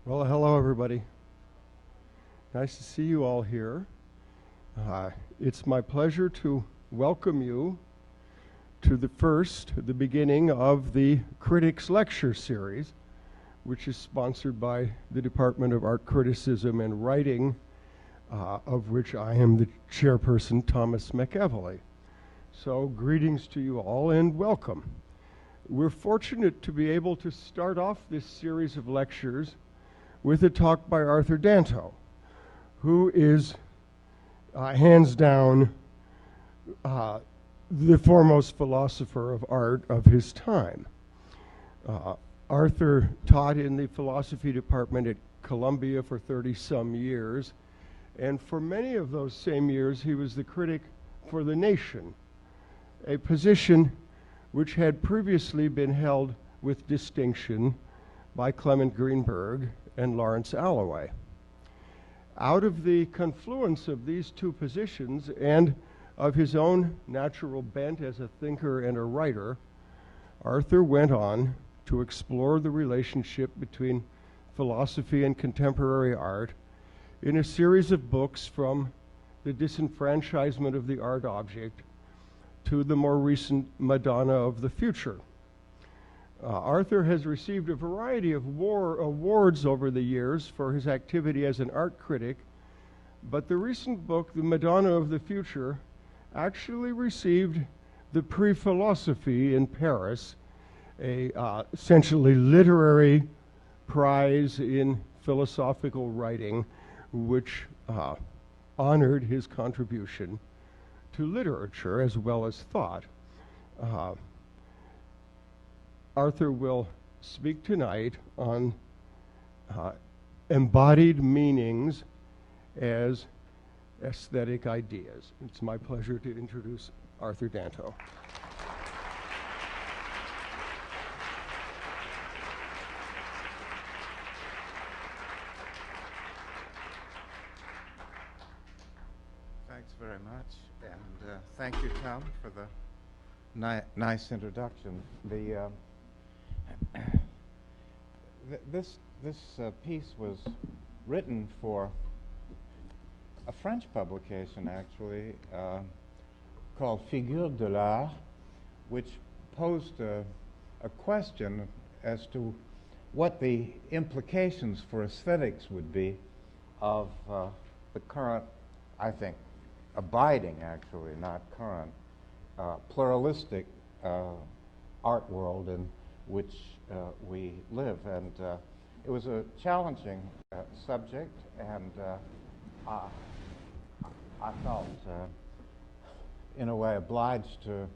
Well, hello, everybody. Nice to see you all here. It's my pleasure to welcome you to the beginning of the Critics Lecture Series, which is sponsored by the Department of Art Criticism and Writing, of which I am the chairperson, Thomas McEvely. So greetings to you all and welcome. We're fortunate to be able to start off this series of lectures with a talk by Arthur Danto, who is hands down the foremost philosopher of art of his time. Arthur taught in the philosophy department at Columbia for 30-some years, and for many of those same years he was the critic for The Nation, a position which had previously been held with distinction by Clement Greenberg and Lawrence Alloway. Out of the confluence of these two positions and of his own natural bent as a thinker and a writer, Arthur went on to explore the relationship between philosophy and contemporary art in a series of books, from The Disenfranchisement of the Art Object to the more recent Madonna of the Future. Arthur has received a variety of awards over the years for his activity as an art critic, but the recent book, The Madonna of the Future, actually received the Prix Philosophe in Paris, a essentially literary prize in philosophical writing, which honored his contribution to literature as well as thought. Arthur will speak tonight on embodied meanings as aesthetic ideas. It's my pleasure to introduce Arthur Danto. Thanks very much, and thank you, Tom, for the nice introduction. This piece was written for a French publication, actually, called Figures de l'Art, which posed a question as to what the implications for aesthetics would be of the current, I think, abiding, actually, not current, pluralistic art world in which we live. And it was a challenging subject, and I felt, in a way, obliged to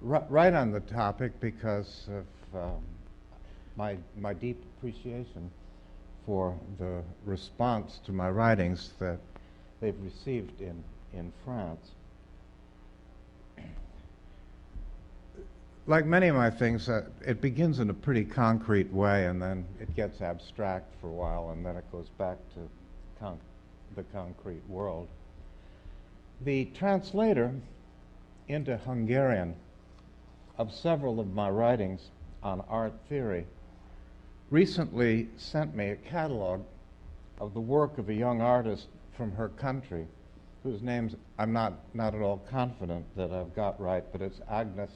write on the topic because of my deep appreciation for the response to my writings that they've received in France. Like many of my things, it begins in a pretty concrete way, and then it gets abstract for a while, and then it goes back to the concrete world. The translator into Hungarian of several of my writings on art theory recently sent me a catalog of the work of a young artist from her country, whose names I'm not at all confident that I've got right, but it's Agnes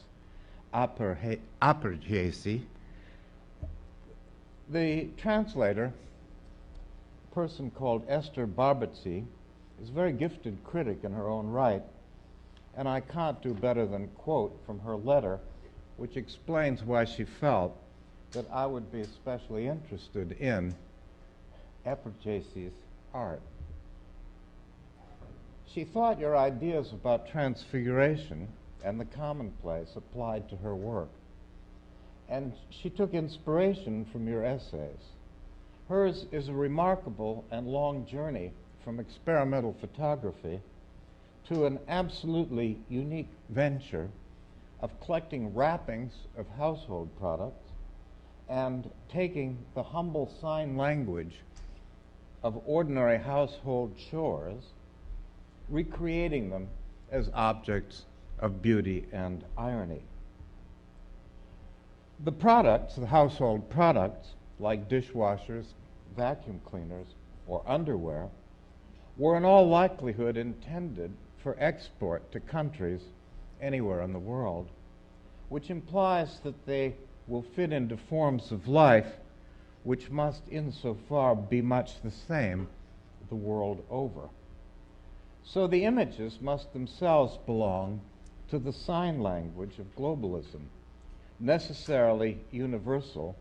Aperjesi. The translator, a person called Esther Barbetzi, is a very gifted critic in her own right, and I can't do better than quote from her letter, which explains why she felt that I would be especially interested in Aperjesi's art. She thought your ideas about transfiguration and the commonplace applied to her work, and she took inspiration from your essays. Hers is a remarkable and long journey from experimental photography to an absolutely unique venture of collecting wrappings of household products and taking the humble sign language of ordinary household chores, recreating them as objects of beauty and irony. The products, the household products, like dishwashers, vacuum cleaners or underwear, were in all likelihood intended for export to countries anywhere in the world, which implies that they will fit into forms of life which must insofar be much the same the world over. So the images must themselves belong to the sign language of globalism, necessarily universal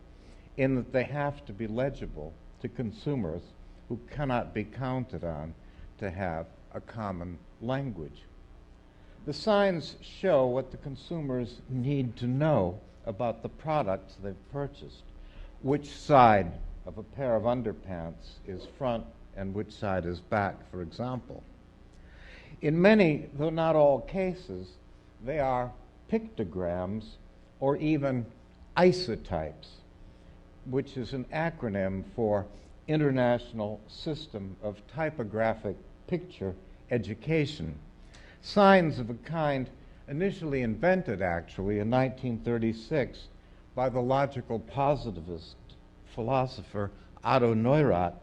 in that they have to be legible to consumers who cannot be counted on to have a common language. The signs show what the consumers need to know about the products they've purchased, which side of a pair of underpants is front and which side is back, for example. In many, though not all cases, they are pictograms or even isotypes, which is an acronym for International System of Typographic Picture Education. Signs of a kind initially invented, actually, in 1936 by the logical positivist philosopher Otto Neurath,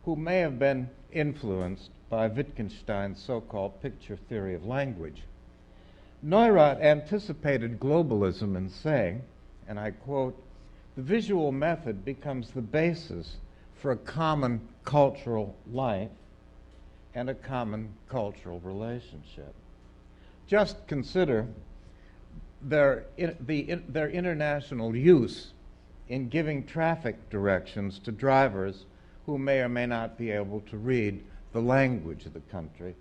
who may have been influenced by Wittgenstein's so-called picture theory of language. Neurath anticipated globalism in saying, and I quote, "The visual method becomes the basis for a common cultural life and a common cultural relationship." Just consider their international use in giving traffic directions to drivers who may or may not be able to read the language of the country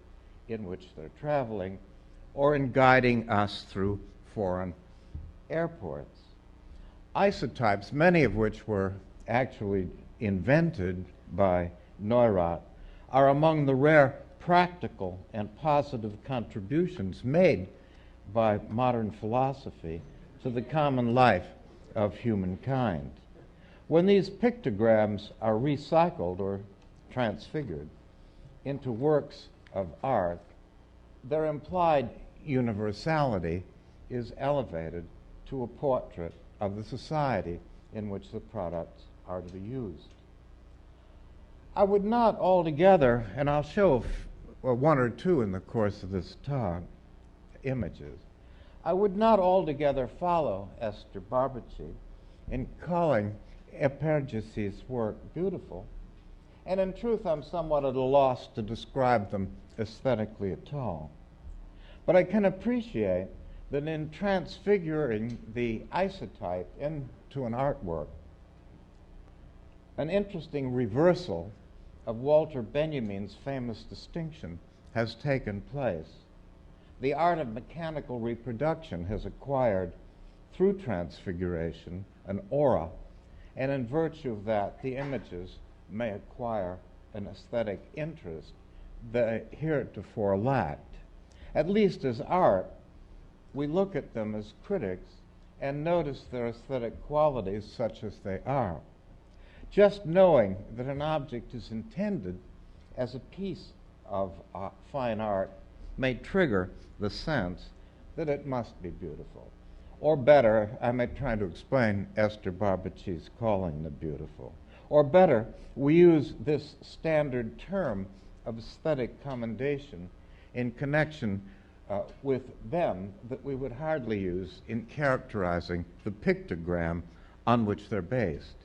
in which they're traveling, or in guiding us through foreign airports. Isotypes, many of which were actually invented by Neurath, are among the rare practical and positive contributions made by modern philosophy to the common life of humankind. When these pictograms are recycled or transfigured into works of art, their implied universality is elevated to a portrait of the society in which the products are to be used. I would not altogether, and I'll show one or two in the course of this talk, images, I would not altogether follow Esther Barbaci in calling Eperjesi's work beautiful, and in truth I'm somewhat at a loss to describe them aesthetically at all. But I can appreciate that in transfiguring the isotype into an artwork, an interesting reversal of Walter Benjamin's famous distinction has taken place. The art of mechanical reproduction has acquired, through transfiguration, an aura, and in virtue of that, the images may acquire an aesthetic interest that heretofore lacked. At least as art, we look at them as critics and notice their aesthetic qualities such as they are. Just knowing that an object is intended as a piece of fine art may trigger the sense that it must be beautiful. Or better, I may try to explain Esther Barbaci's calling the beautiful. Or better, we use this standard term of aesthetic commendation in connection with them that we would hardly use in characterizing the pictogram on which they're based.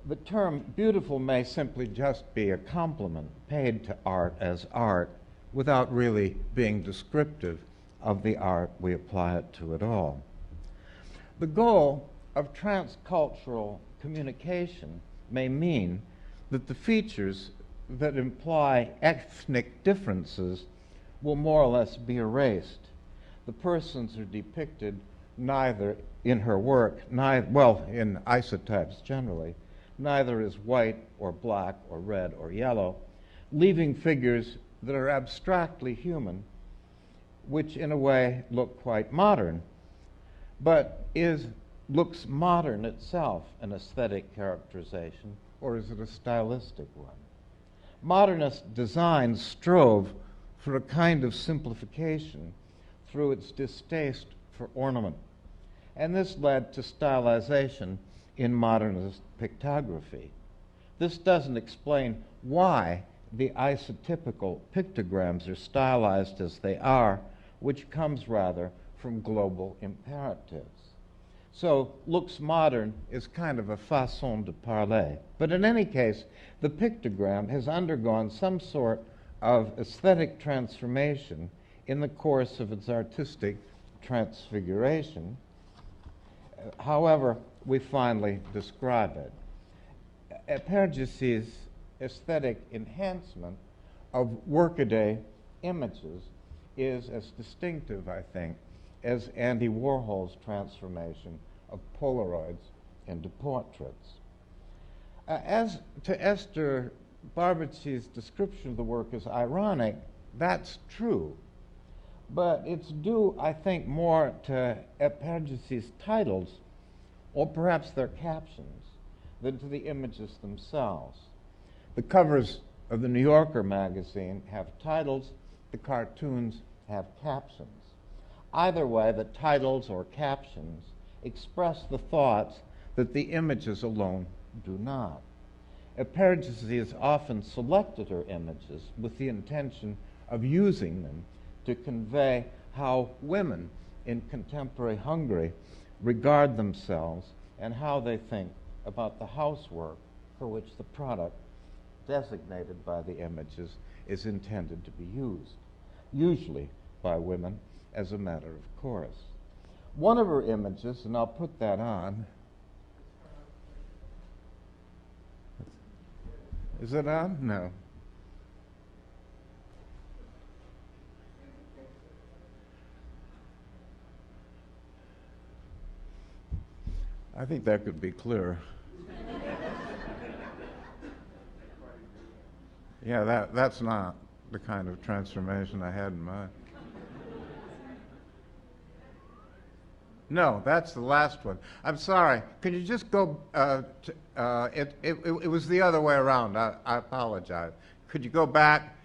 The term beautiful may simply just be a compliment paid to art as art without really being descriptive of the art we apply it to at all. The goal of transcultural communication may mean that the features that imply ethnic differences will more or less be erased. The persons are depicted neither in her work, in isotypes generally, neither as white or black or red or yellow, leaving figures that are abstractly human, which in a way look quite modern, but looks modern itself an aesthetic characterization, or is it a stylistic one? Modernist design strove for a kind of simplification through its distaste for ornament, and this led to stylization in modernist pictography. This doesn't explain why the isotypical pictograms are stylized as they are, which comes rather from global imperatives. So looks modern is kind of a façon de parler. But in any case, the pictogram has undergone some sort of aesthetic transformation in the course of its artistic transfiguration. However, we finally describe it. Eperjesis' aesthetic enhancement of workaday images is as distinctive, I think, as Andy Warhol's transformation of Polaroids into portraits. As to Esther Barbachy's description of the work as ironic, that's true. But it's due, I think, more to Eperjesis' titles, or perhaps their captions, than to the images themselves. The covers of the New Yorker magazine have titles, the cartoons have captions. Either way, the titles or captions express the thoughts that the images alone do not. Eperjesis often selected her images with the intention of using them to convey how women in contemporary Hungary regard themselves and how they think about the housework for which the product designated by the images is intended to be used, usually by women as a matter of course. One of her images, and I'll put that on. Is it on? No. I think that could be clearer. Yeah, that's not the kind of transformation I had in mind. No, that's the last one. I'm sorry. Can you just go? It was the other way around. I apologize. Could you go back?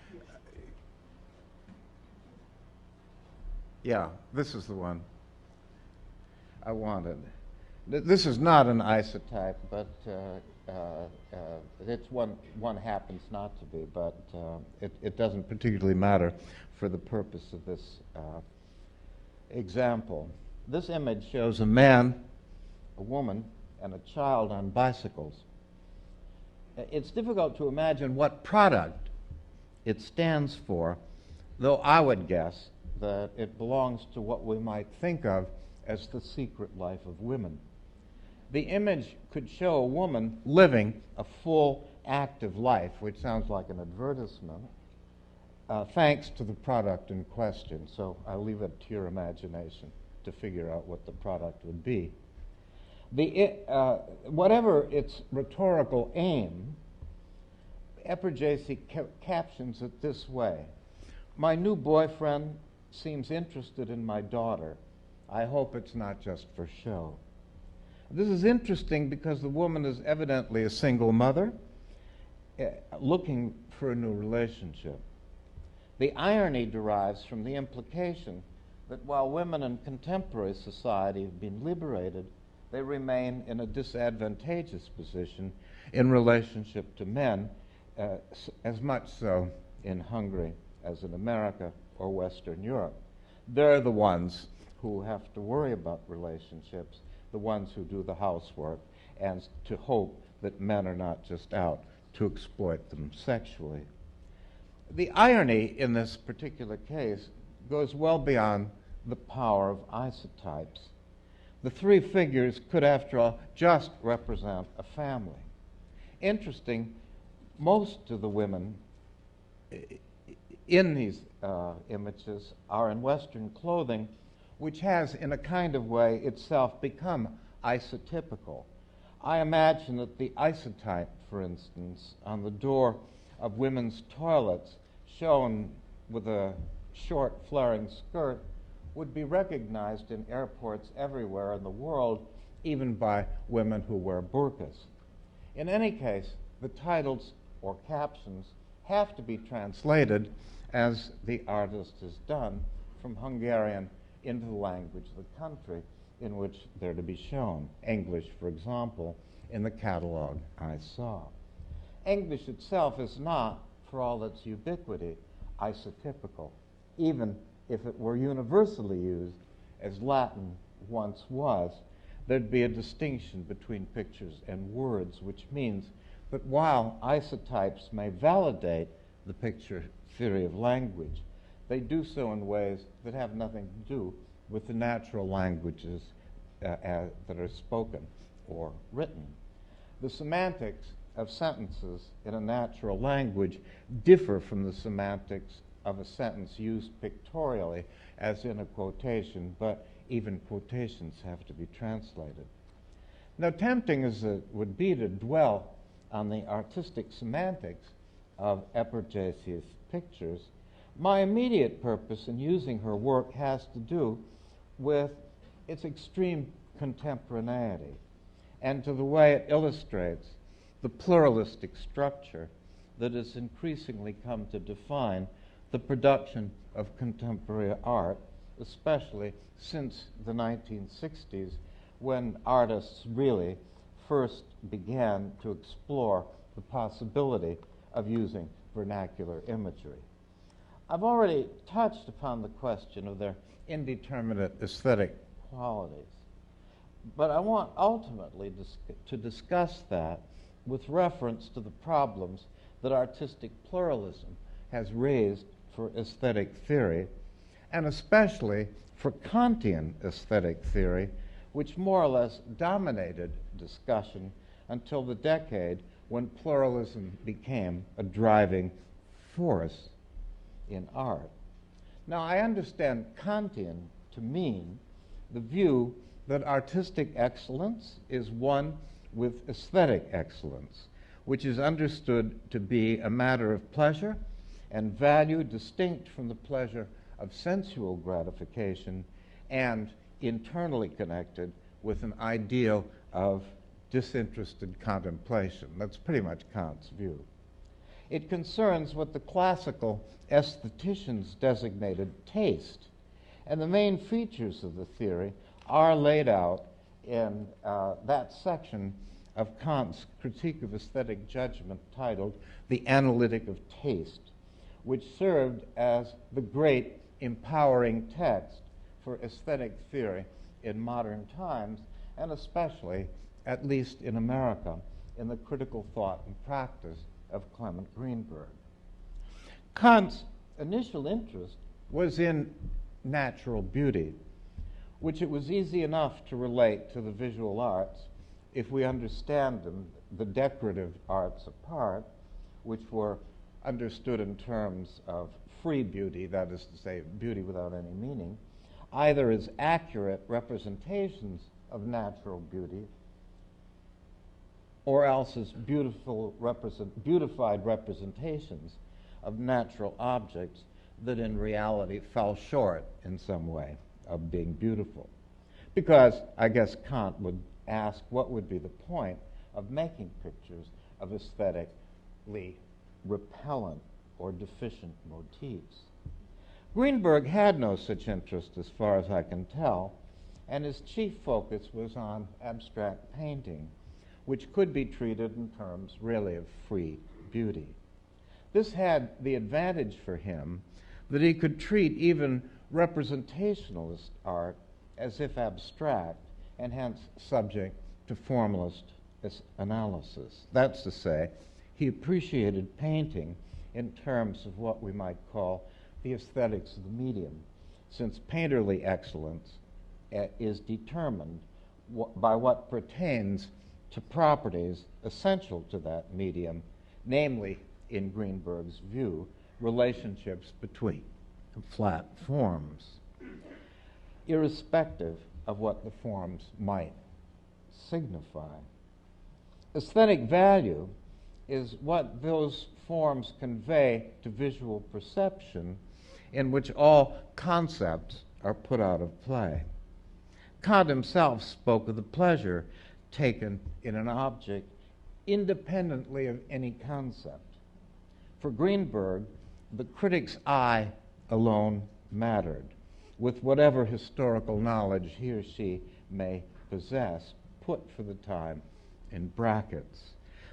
Yeah, this is the one I wanted. This is not an isotype, but it's one happens not to be, but it doesn't particularly matter for the purpose of this example. This image shows a man, a woman, and a child on bicycles. It's difficult to imagine what product it stands for, though I would guess that it belongs to what we might think of as the secret life of women. The image could show a woman living a full, active life, which sounds like an advertisement, thanks to the product in question. So I'll leave it to your imagination to figure out what the product would be. Whatever its rhetorical aim, Eperjesis captions it this way: "My new boyfriend seems interested in my daughter. I hope it's not just for show." This is interesting because the woman is evidently a single mother looking for a new relationship. The irony derives from the implication that while women in contemporary society have been liberated, they remain in a disadvantageous position in relationship to men, as much so in Hungary as in America or Western Europe. They're the ones who have to worry about relationships, the ones who do the housework, and to hope that men are not just out to exploit them sexually. The irony in this particular case goes well beyond the power of isotypes. The three figures could, after all, just represent a family. Interesting, most of the women in these images are in Western clothing, which has, in a kind of way, itself become isotypical. I imagine that the isotype, for instance, on the door of women's toilets, shown with a short, flaring skirt, would be recognized in airports everywhere in the world, even by women who wear burqas. In any case, the titles or captions have to be translated, as the artist has done, from Hungarian into the language of the country in which they're to be shown. English, for example, in the catalog I saw. English itself is not, for all its ubiquity, isotypical, even if it were universally used, as Latin once was. There'd be a distinction between pictures and words, which means that while isotypes may validate the picture theory of language, they do so in ways that have nothing to do with the natural languages that are spoken or written. The semantics of sentences in a natural language differ from the semantics of a sentence used pictorially, as in a quotation, but even quotations have to be translated. Now, tempting as it would be to dwell on the artistic semantics of Epperjesi's pictures, my immediate purpose in using her work has to do with its extreme contemporaneity and to the way it illustrates the pluralistic structure that has increasingly come to define the production of contemporary art, especially since the 1960s, when artists really first began to explore the possibility of using vernacular imagery. I've already touched upon the question of their indeterminate aesthetic qualities, but I want ultimately to discuss that with reference to the problems that artistic pluralism has raised for aesthetic theory, and especially for Kantian aesthetic theory, which more or less dominated discussion until the decade when pluralism became a driving force in art. Now, I understand Kantian to mean the view that artistic excellence is one with aesthetic excellence, which is understood to be a matter of pleasure and value distinct from the pleasure of sensual gratification and internally connected with an ideal of disinterested contemplation. That's pretty much Kant's view. It concerns what the classical aestheticians designated taste, and the main features of the theory are laid out in that section of Kant's Critique of Aesthetic Judgment titled The Analytic of Taste, which served as the great empowering text for aesthetic theory in modern times, and especially, at least in America, in the critical thought and practice of Clement Greenberg. Kant's initial interest was in natural beauty, which it was easy enough to relate to the visual arts if we understand them, the decorative arts apart, which were understood in terms of free beauty, that is to say, beauty without any meaning, either as accurate representations of natural beauty or else as beautified representations of natural objects that in reality fell short in some way of being beautiful. Because I guess Kant would ask what would be the point of making pictures of aesthetically repellent or deficient motifs. Greenberg had no such interest as far as I can tell, and his chief focus was on abstract painting, which could be treated in terms really of free beauty. This had the advantage for him that he could treat even representationalist art as if abstract and hence subject to formalist analysis. That's to say, he appreciated painting in terms of what we might call the aesthetics of the medium, since painterly excellence is determined by what pertains to properties essential to that medium, namely, in Greenberg's view, relationships between flat forms, irrespective of what the forms might signify. Aesthetic value is what those forms convey to visual perception, in which all concepts are put out of play. Kant himself spoke of the pleasure taken in an object independently of any concept. For Greenberg, the critic's eye alone mattered, with whatever historical knowledge he or she may possess, put for the time in brackets.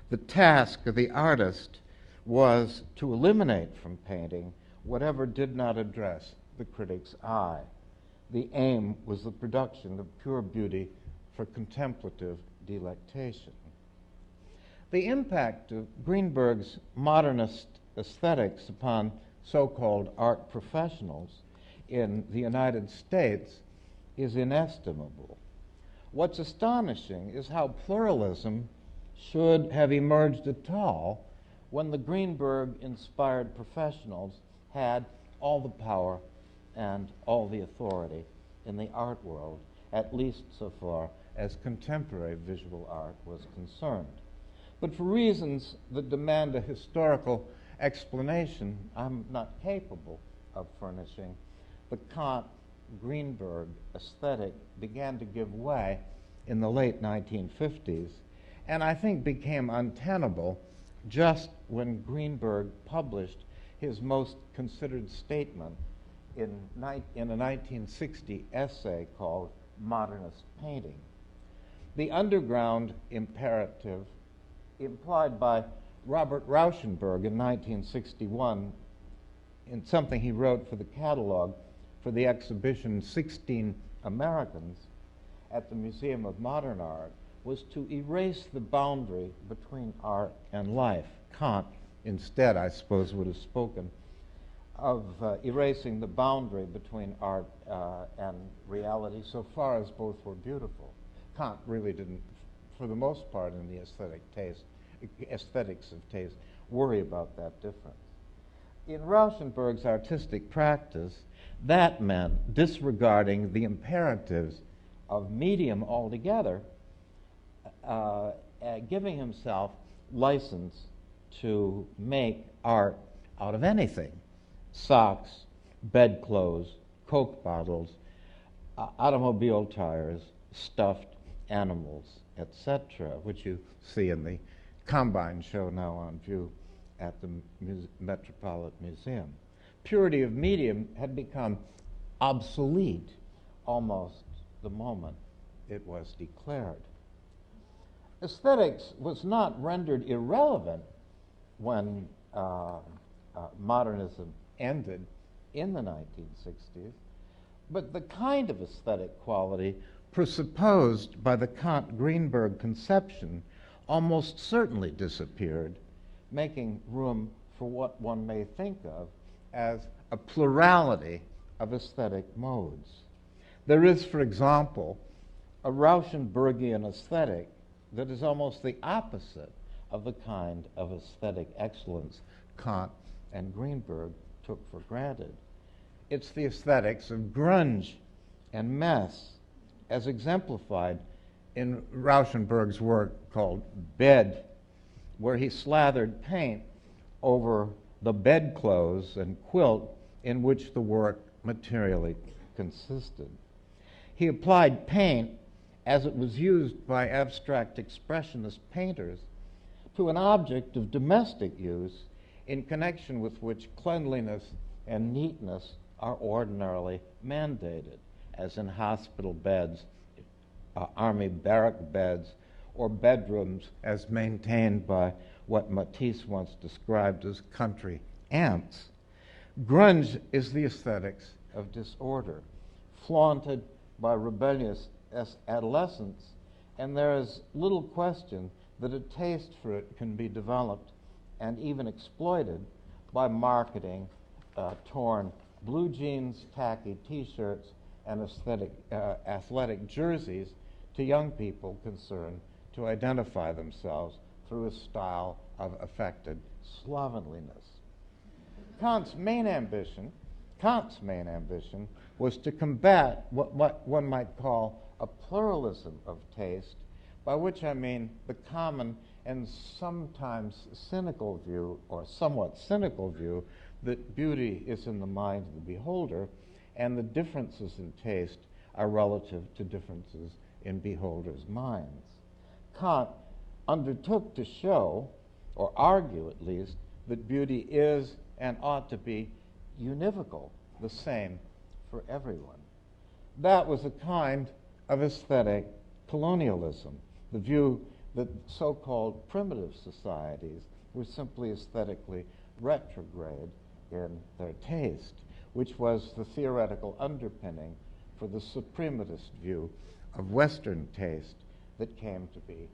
The task of the artist was to eliminate from painting whatever did not address the critic's eye. The aim was the production of pure beauty for contemplative delectation. The impact of Greenberg's modernist aesthetics upon so-called art professionals in the United States is inestimable. What's astonishing is how pluralism should have emerged at all when the Greenberg-inspired professionals had all the power and all the authority in the art world, at least so far as contemporary visual art was concerned. But for reasons that demand a historical explanation I'm not capable of furnishing, the Kant-Greenberg aesthetic began to give way in the late 1950s, and I think became untenable just when Greenberg published his most considered statement in a 1960 essay called Modernist Painting. The underground imperative implied by Robert Rauschenberg in 1961 in something he wrote for the catalog for the exhibition 16 Americans at the Museum of Modern Art was to erase the boundary between art and life. Kant, instead, I suppose, would have spoken of erasing the boundary between art and reality so far as both were beautiful. Kant really didn't, for the most part in the aesthetics of taste, worry about that difference. In Rauschenberg's artistic practice, that meant disregarding the imperatives of medium altogether, giving himself license to make art out of anything: socks, bedclothes, Coke bottles, automobile tires, stuffed animals, etc., which you see in the Combine show now on view at the Metropolitan Museum. Purity of medium had become obsolete almost the moment it was declared. Aesthetics was not rendered irrelevant when modernism ended in the 1960s, but the kind of aesthetic quality presupposed by the Kant-Greenberg conception almost certainly disappeared, making room for what one may think of as a plurality of aesthetic modes. There is, for example, a Rauschenbergian aesthetic that is almost the opposite of the kind of aesthetic excellence Kant and Greenberg took for granted. It's the aesthetics of grunge and mess, as exemplified in Rauschenberg's work called Bed, where he slathered paint over the bedclothes and quilt in which the work materially consisted. He applied paint as it was used by abstract expressionist painters to an object of domestic use in connection with which cleanliness and neatness are ordinarily mandated, as in hospital beds, army barrack beds, or bedrooms as maintained by what Matisse once described as country ants. Grunge is the aesthetics of disorder, flaunted by rebellious adolescents, and there is little question that a taste for it can be developed and even exploited by marketing torn blue jeans, tacky T-shirts, and athletic jerseys to young people concerned to identify themselves through a style of affected slovenliness. Kant's main ambition was to combat what one might call a pluralism of taste, by which I mean the common and sometimes cynical view, or somewhat cynical view, that beauty is in the mind of the beholder, and the differences in taste are relative to differences in beholders' minds. Kant undertook to show, or argue at least, that beauty is and ought to be univocal, the same for everyone. That was a kind of aesthetic colonialism, the view that so-called primitive societies were simply aesthetically retrograde in their taste, which was the theoretical underpinning for the suprematist view of Western taste that came to be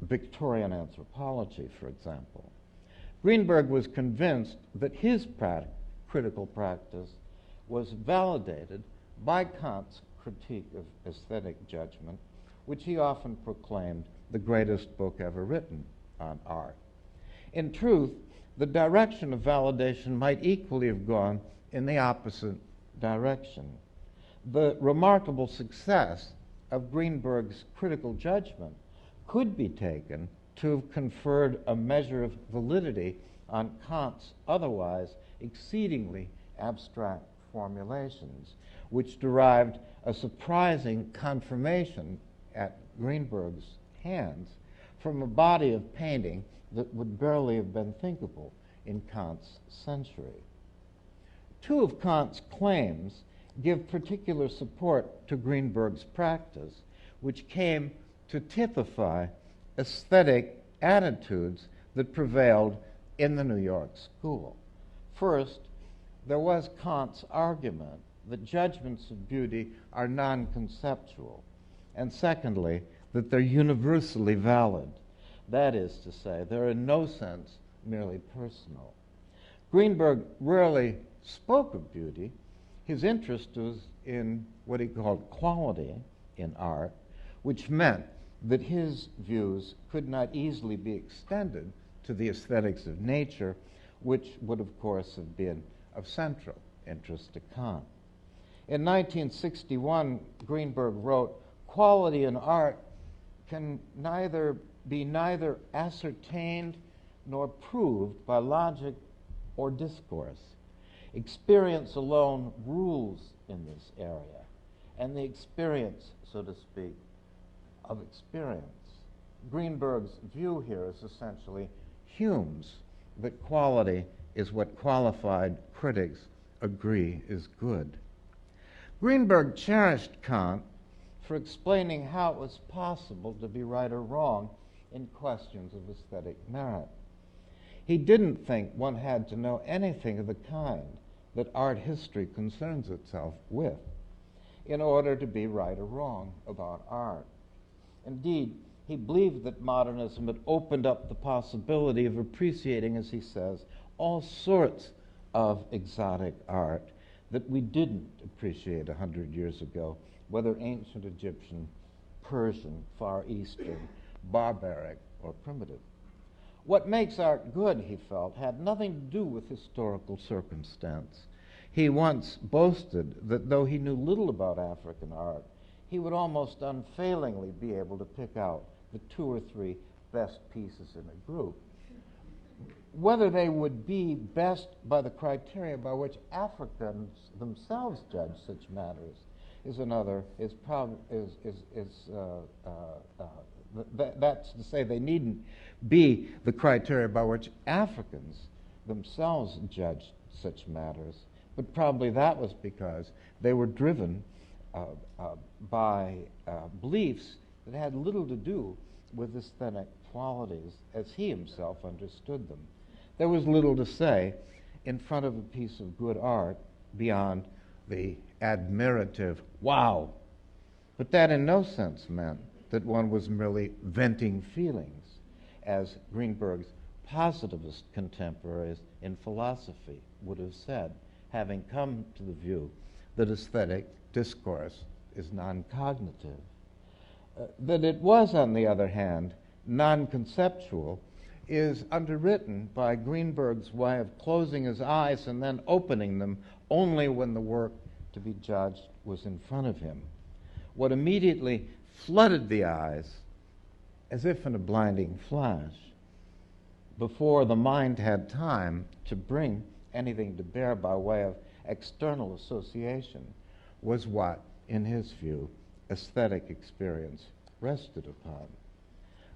Victorian anthropology, for example. Greenberg was convinced that his critical practice was validated by Kant's critique of aesthetic judgment, which he often proclaimed the greatest book ever written on art. In truth, the direction of validation might equally have gone in the opposite direction. The remarkable success of Greenberg's critical judgment could be taken to have conferred a measure of validity on Kant's otherwise exceedingly abstract formulations, which derived a surprising confirmation at Greenberg's hands from a body of painting that would barely have been thinkable in Kant's century. Two of Kant's claims give particular support to Greenberg's practice, which came to typify aesthetic attitudes that prevailed in the New York school. First, there was Kant's argument that judgments of beauty are non-conceptual, and secondly, that they're universally valid. That is to say, they're in no sense merely personal. Greenberg rarely spoke of beauty. His interest was in what he called quality in art, which meant that his views could not easily be extended to the aesthetics of nature, which would, of course, have been of central interest to Kant. In 1961, Greenberg wrote, "Quality in art can be neither ascertained nor proved by logic or discourse. Experience alone rules in this area, and the experience, so to speak, of experience." Greenberg's view here is essentially Hume's, that quality is what qualified critics agree is good. Greenberg cherished Kant for explaining how it was possible to be right or wrong in questions of aesthetic merit. He didn't think one had to know anything of the kind that art history concerns itself with in order to be right or wrong about art. Indeed, he believed that modernism had opened up the possibility of appreciating, as he says, all sorts of exotic art that we didn't appreciate 100 years ago, whether ancient Egyptian, Persian, Far Eastern, barbaric, or primitive. What makes art good, he felt, had nothing to do with historical circumstance. He once boasted that though he knew little about African art, he would almost unfailingly be able to pick out the 2 or 3 best pieces in a group. Whether they would be best by the criteria by which Africans themselves judge such matters is another, that's to say they needn't be the criteria by which Africans themselves judge such matters, but probably that was because they were driven by beliefs that had little to do with aesthetic qualities as he himself understood them. There was little to say in front of a piece of good art beyond the admirative wow, but that in no sense meant that one was merely venting feelings, as Greenberg's positivist contemporaries in philosophy would have said, having come to the view that aesthetic discourse is non-cognitive. That it was, on the other hand, non-conceptual is underwritten by Greenberg's way of closing his eyes and then opening them only when the work to be judged was in front of him. What immediately flooded the eyes, as if in a blinding flash, before the mind had time to bring anything to bear by way of external association, was what, in his view, aesthetic experience rested upon.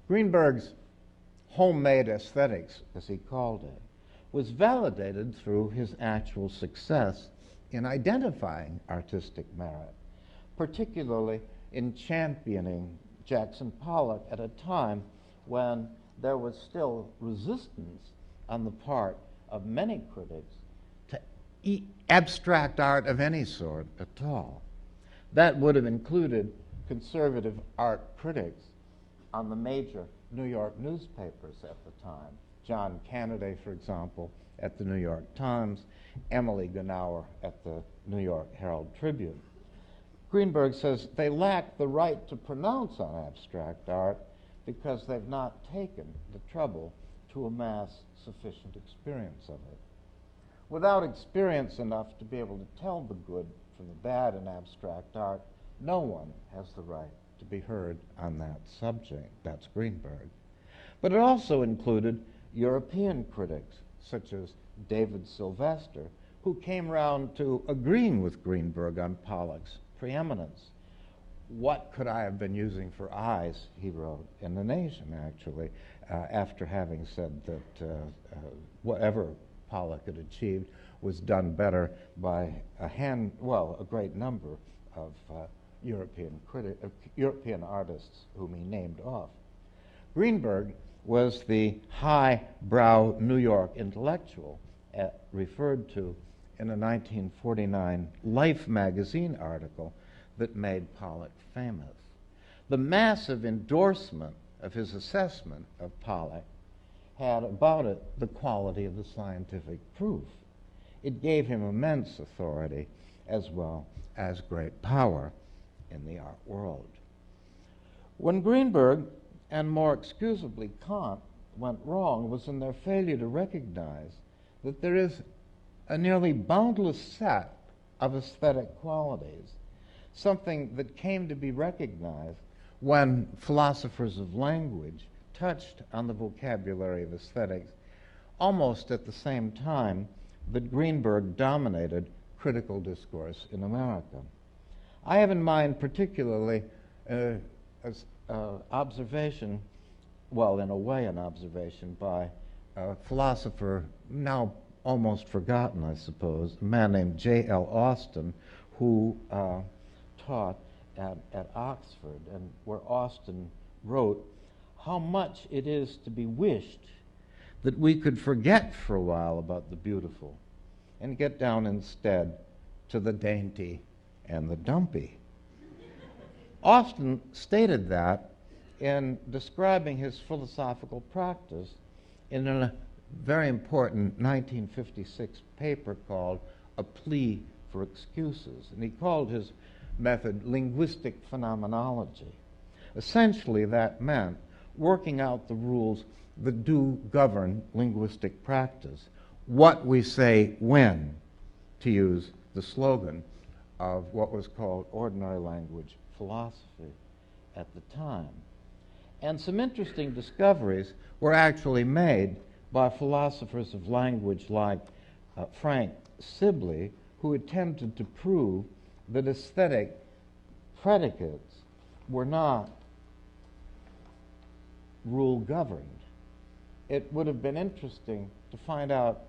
Greenberg's homemade aesthetics, as he called it, was validated through his actual success in identifying artistic merit, particularly in championing Jackson Pollock at a time when there was still resistance on the part of many critics to abstract art of any sort at all. That would have included conservative art critics on the major New York newspapers at the time. John Cannaday, for example, at the New York Times, Emily Gnauer at the New York Herald Tribune. Greenberg says they lack the right to pronounce on abstract art because they've not taken the trouble to amass sufficient experience of it. Without experience enough to be able to tell the good from the bad in abstract art, no one has the right to be heard on that subject. That's Greenberg. But it also included European critics, such as David Sylvester, who came round to agreeing with Greenberg on Pollock's preeminence. What could I have been using for eyes, he wrote in The Nation, actually, after having said that whatever Pollock had achieved was done better by a great number of European artists whom he named off. Greenberg was the high-brow New York intellectual referred to in a 1949 Life magazine article that made Pollock famous. The massive endorsement of his assessment of Pollock had about it the quality of the scientific proof. It gave him immense authority as well as great power in the art world. When Greenberg, and more excusably Kant, went wrong was in their failure to recognize that there is a nearly boundless set of aesthetic qualities, something that came to be recognized when philosophers of language touched on the vocabulary of aesthetics almost at the same time that Greenberg dominated critical discourse in America. I have in mind particularly observation, well, in a way an observation by a philosopher now almost forgotten, I suppose, a man named J.L. Austin, who taught at Oxford, and where Austin wrote, "How much it is to be wished that we could forget for a while about the beautiful and get down instead to the dainty and the dumpy." Austin stated that in describing his philosophical practice in a very important 1956 paper called A Plea for Excuses, and he called his method linguistic phenomenology. Essentially, that meant working out the rules that do govern linguistic practice, what we say when, to use the slogan of what was called ordinary language philosophy at the time. And some interesting discoveries were actually made by philosophers of language like Frank Sibley, who attempted to prove that aesthetic predicates were not rule-governed. It would have been interesting to find out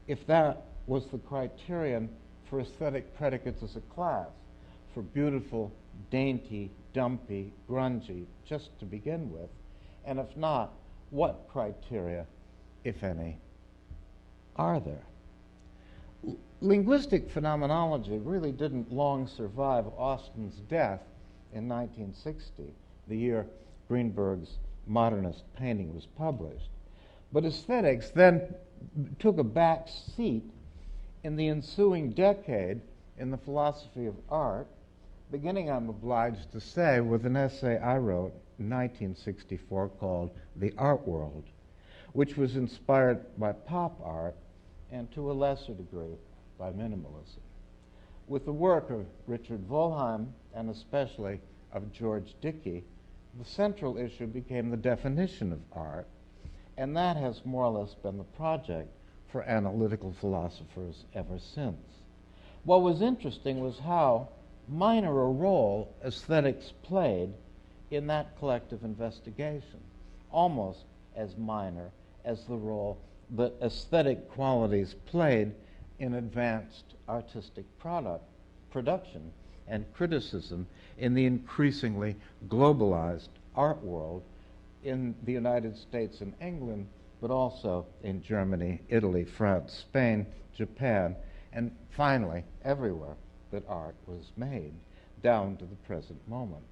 if that was the criterion for aesthetic predicates as a class, for beautiful, dainty, dumpy, grungy, just to begin with, and if not, what criteria, if any, are there? Linguistic phenomenology really didn't long survive Austin's death in 1960, the year Greenberg's Modernist painting was published. But aesthetics then took a back seat in the ensuing decade in the philosophy of art, beginning, I'm obliged to say, with an essay I wrote in 1964 called The Art World, which was inspired by pop art and to a lesser degree by minimalism. With the work of Richard Wollheim and especially of George Dickey, the central issue became the definition of art, and that has more or less been the project for analytical philosophers ever since. What was interesting was how minor a role aesthetics played in that collective investigation, almost as minor as the role that aesthetic qualities played in advanced artistic production and criticism in the increasingly globalized art world in the United States and England, but also in Germany, Italy, France, Spain, Japan, and finally everywhere that art was made, down to the present moment.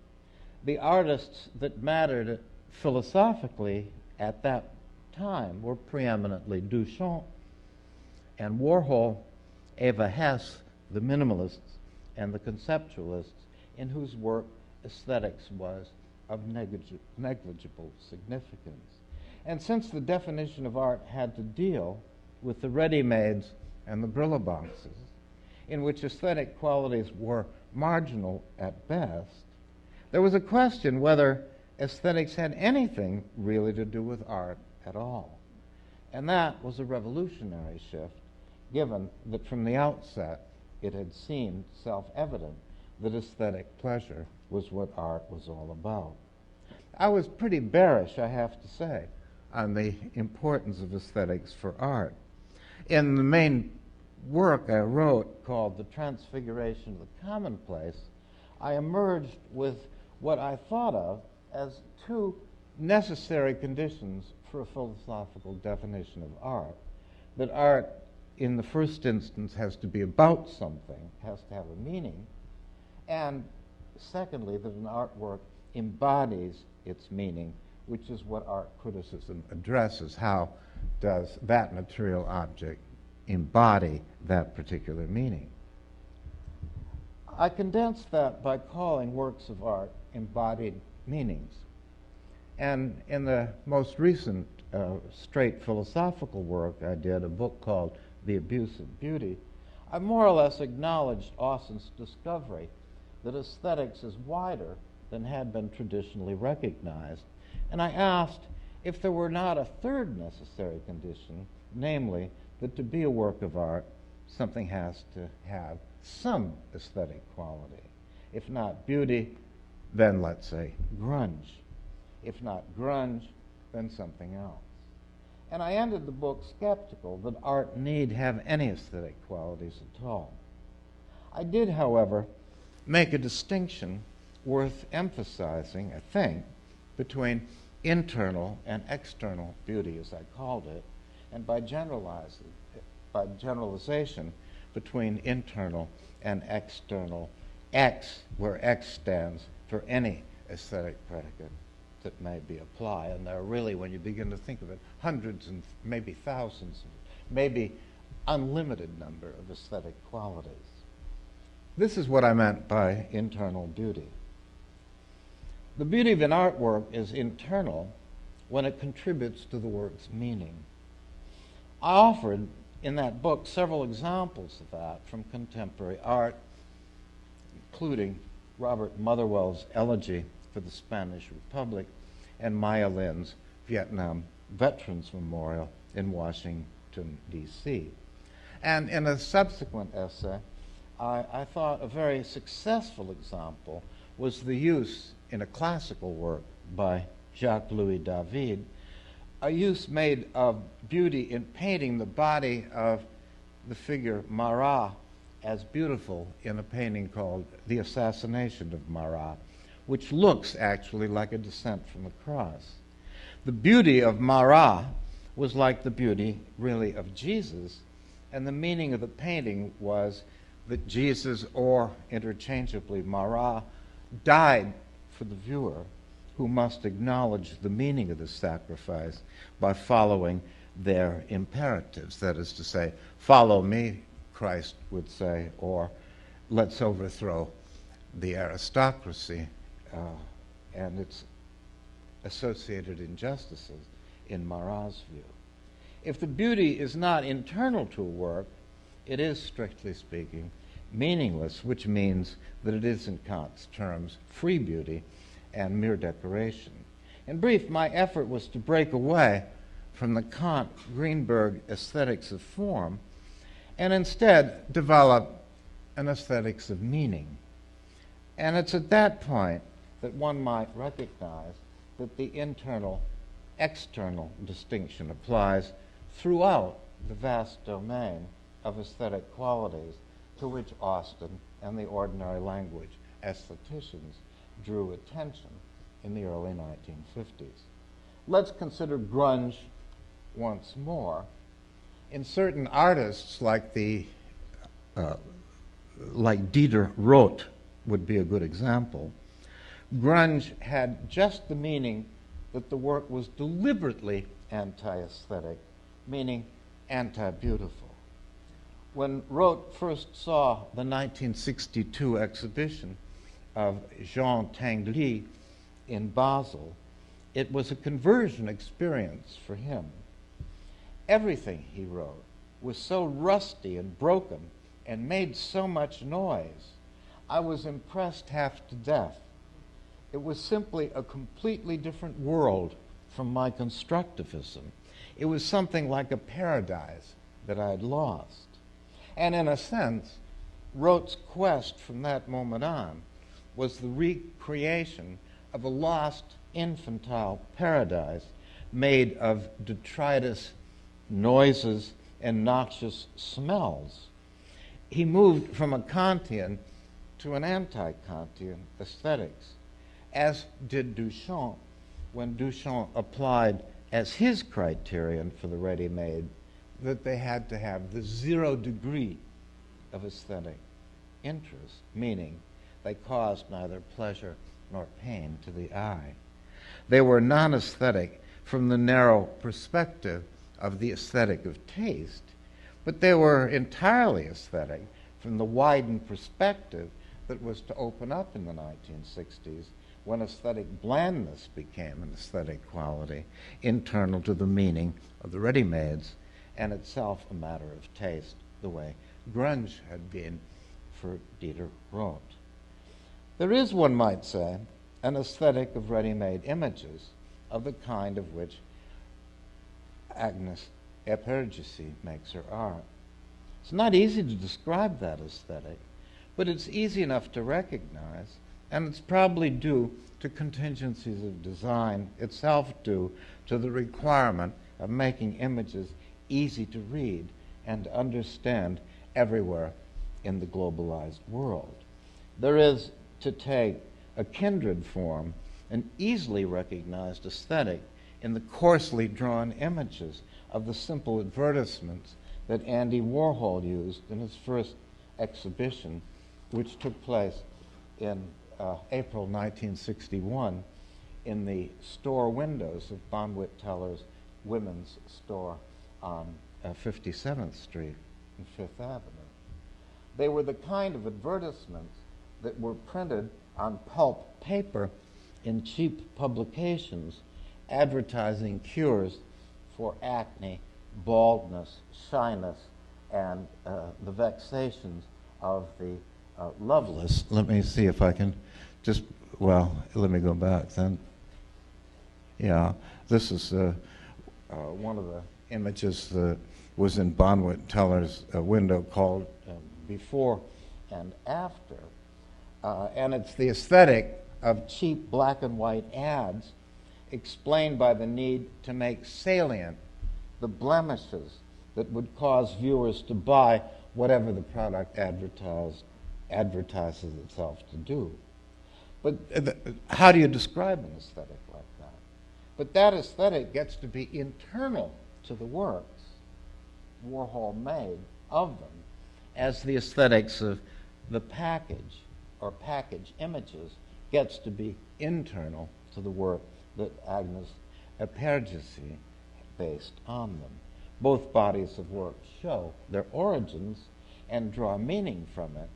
The artists that mattered philosophically at that time were preeminently Duchamp and Warhol, Eva Hesse, the minimalists, and the conceptualists, in whose work aesthetics was of negligible significance. And since the definition of art had to deal with the ready-mades and the Brillo boxes, in which aesthetic qualities were marginal at best, there was a question whether aesthetics had anything really to do with art at all. And that was a revolutionary shift, given that from the outset it had seemed self-evident that aesthetic pleasure was what art was all about. I was pretty bearish, I have to say, on the importance of aesthetics for art. In the main work I wrote, called The Transfiguration of the Commonplace, I emerged with what I thought of as two necessary conditions for a philosophical definition of art. That art, in the first instance, has to be about something, has to have a meaning, and secondly, that an artwork embodies its meaning, which is what art criticism addresses. How does that material object embody that particular meaning? I condensed that by calling works of art embodied meanings. And in the most recent straight philosophical work I did, a book called The Abuse of Beauty, I more or less acknowledged Austin's discovery that aesthetics is wider than had been traditionally recognized. And I asked if there were not a third necessary condition, namely that to be a work of art, something has to have some aesthetic quality. If not beauty, then let's say grunge. If not grunge, then something else. And I ended the book skeptical that art need have any aesthetic qualities at all. I did, however, make a distinction worth emphasizing, I think, between internal and external beauty, as I called it, and by generalization, between internal and external, X, where X stands for any aesthetic predicate that may be applied. And there are really, when you begin to think of it, hundreds and maybe thousands, maybe unlimited number of aesthetic qualities. This is what I meant by internal beauty. The beauty of an artwork is internal when it contributes to the work's meaning. I offered in that book several examples of that from contemporary art, including Robert Motherwell's Elegy for the Spanish Republic and Maya Lin's Vietnam Veterans Memorial in Washington, D.C. And in a subsequent essay, I thought a very successful example was the use in a classical work by Jacques-Louis David, a use made of beauty in painting the body of the figure Marat as beautiful in a painting called The Assassination of Marat, which looks actually like a descent from the cross. The beauty of Marat was like the beauty, really, of Jesus, and the meaning of the painting was that Jesus, or interchangeably Marat, died for the viewer, who must acknowledge the meaning of the sacrifice by following their imperatives. That is to say, follow me, Christ would say, or let's overthrow the aristocracy and its associated injustices in Marat's view. If the beauty is not internal to a work, it is, strictly speaking, meaningless, which means that it is, in Kant's terms, free beauty and mere decoration. In brief, my effort was to break away from the Kant-Greenberg aesthetics of form and instead develop an aesthetics of meaning. And it's at that point that one might recognize that the internal-external distinction applies throughout the vast domain of aesthetic qualities to which Austin and the ordinary language aestheticians drew attention in the early 1950s. Let's consider grunge once more. In certain artists, like Dieter Roth would be a good example, grunge had just the meaning that the work was deliberately anti-aesthetic, meaning anti-beautiful. When Roth first saw the 1962 exhibition of Jean Tinguely in Basel, it was a conversion experience for him. Everything, he wrote, was so rusty and broken and made so much noise. I was impressed half to death. It was simply a completely different world from my constructivism. It was something like a paradise that I'd lost. And in a sense, Roth's quest from that moment on was the recreation of a lost infantile paradise made of detritus, noises, and noxious smells. He moved from a Kantian to an anti-Kantian aesthetics, as did Duchamp when Duchamp applied as his criterion for the ready-made that they had to have the 0 degree of aesthetic interest, meaning they caused neither pleasure nor pain to the eye. They were non-aesthetic from the narrow perspective of the aesthetic of taste, but they were entirely aesthetic from the widened perspective that was to open up in the 1960s when aesthetic blandness became an aesthetic quality internal to the meaning of the ready-mades and itself a matter of taste, the way grunge had been for Dieter Roth. There is, one might say, an aesthetic of ready-made images of the kind of which Agnes Eperjesi makes her art. It's not easy to describe that aesthetic, but it's easy enough to recognize, and it's probably due to contingencies of design, itself due to the requirement of making images easy to read and to understand everywhere in the globalized world. There is, to take a kindred form, an easily recognized aesthetic in the coarsely drawn images of the simple advertisements that Andy Warhol used in his first exhibition, which took place in April 1961 in the store windows of Bonwit Teller's women's store on 57th Street and Fifth Avenue. They were the kind of advertisements that were printed on pulp paper in cheap publications advertising cures for acne, baldness, shyness, and the vexations of the loveless. Let me see if I can just, well, let me go back then. Yeah, this is one of the images that was in Bonwit Teller's window called Before and After. And it's the aesthetic of cheap black and white ads explained by the need to make salient the blemishes that would cause viewers to buy whatever the product advertises itself to do. But how do you describe an aesthetic like that? But that aesthetic gets to be internal to the works Warhol made of them, as the aesthetics of the package or package images gets to be internal to the work that Agnes Eperjesi based on them. Both bodies of work show their origins and draw meaning from it,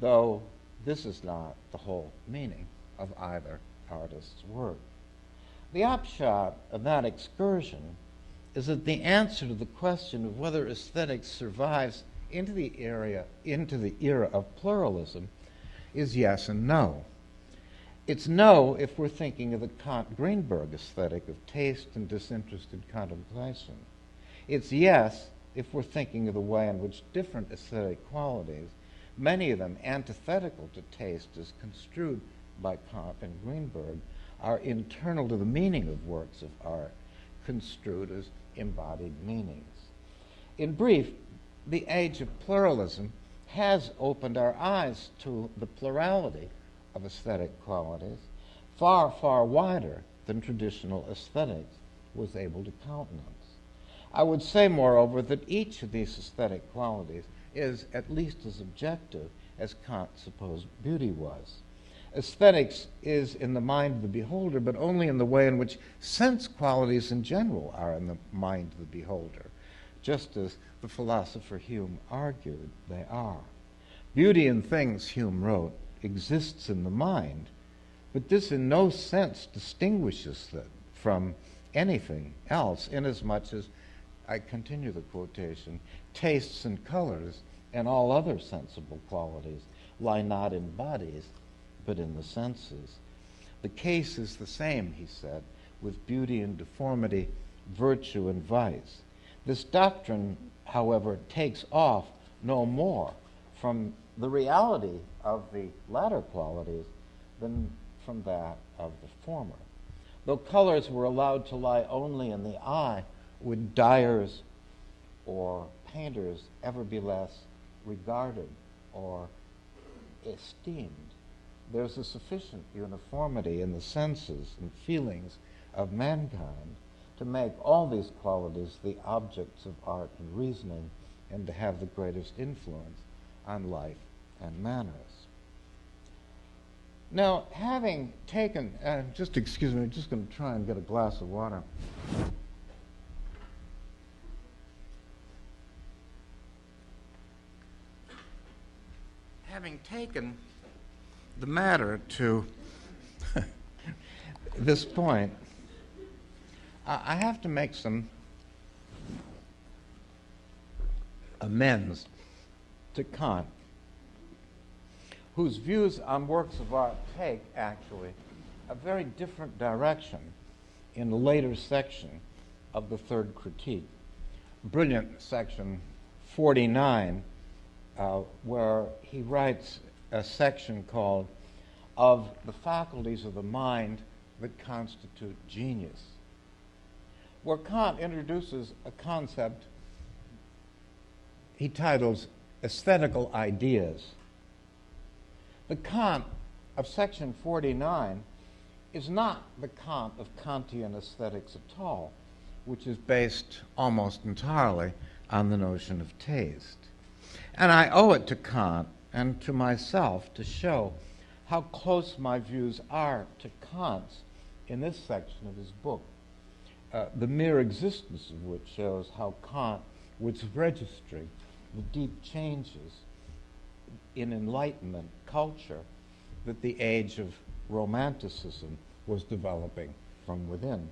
though this is not the whole meaning of either artist's work. The upshot of that excursion is that the answer to the question of whether aesthetics survives into the era of pluralism is yes and no. It's no if we're thinking of the Kant-Greenberg aesthetic of taste and disinterested contemplation. It's yes if we're thinking of the way in which different aesthetic qualities, many of them antithetical to taste as construed by Kant and Greenberg, are internal to the meaning of works of art, construed as embodied meanings. In brief, the age of pluralism has opened our eyes to the plurality of aesthetic qualities, far, far wider than traditional aesthetics was able to countenance. I would say, moreover, that each of these aesthetic qualities is at least as objective as Kant supposed beauty was. Aesthetics is in the mind of the beholder, but only in the way in which sense qualities in general are in the mind of the beholder, just as the philosopher Hume argued they are. Beauty in things, Hume wrote, exists in the mind, but this in no sense distinguishes them from anything else, inasmuch as, I continue the quotation, tastes and colors and all other sensible qualities lie not in bodies, but in the senses. The case is the same, he said, with beauty and deformity, virtue and vice. This doctrine, however, takes off no more from the reality of the latter qualities than from that of the former. Though colors were allowed to lie only in the eye, would dyers or painters ever be less regarded or esteemed? There's a sufficient uniformity in the senses and feelings of mankind to make all these qualities the objects of art and reasoning and to have the greatest influence on life and manners. Now, having taken, just excuse me, I'm just going to try and get a glass of water. Having taken the matter to this point, I have to make some amends to Kant, whose views on works of art take, actually, a very different direction in the later section of the third critique. Brilliant section 49, where he writes a section called "Of the Faculties of the Mind that Constitute Genius," where Kant introduces a concept he titles aesthetical ideas. The Kant of section 49 is not the Kant of Kantian aesthetics at all, which is based almost entirely on the notion of taste. And I owe it to Kant and to myself to show how close my views are to Kant's in this section of his book, the mere existence of which shows how Kant was registering the deep changes in Enlightenment culture that the age of Romanticism was developing from within.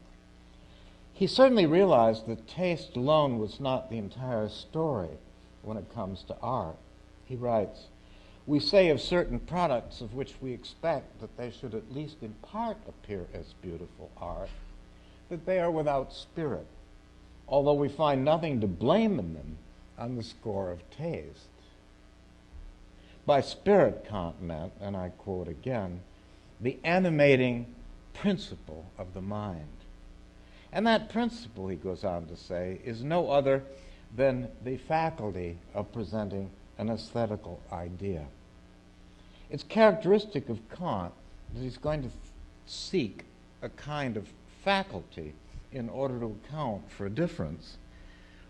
He certainly realized that taste alone was not the entire story when it comes to art. He writes, "We say of certain products of which we expect that they should at least in part appear as beautiful art, that they are without spirit, although we find nothing to blame in them on the score of taste." By spirit, Kant meant, and I quote again, the animating principle of the mind. And that principle, he goes on to say, is no other than the faculty of presenting an aesthetical idea. It's characteristic of Kant that he's going to seek a kind of faculty in order to account for a difference,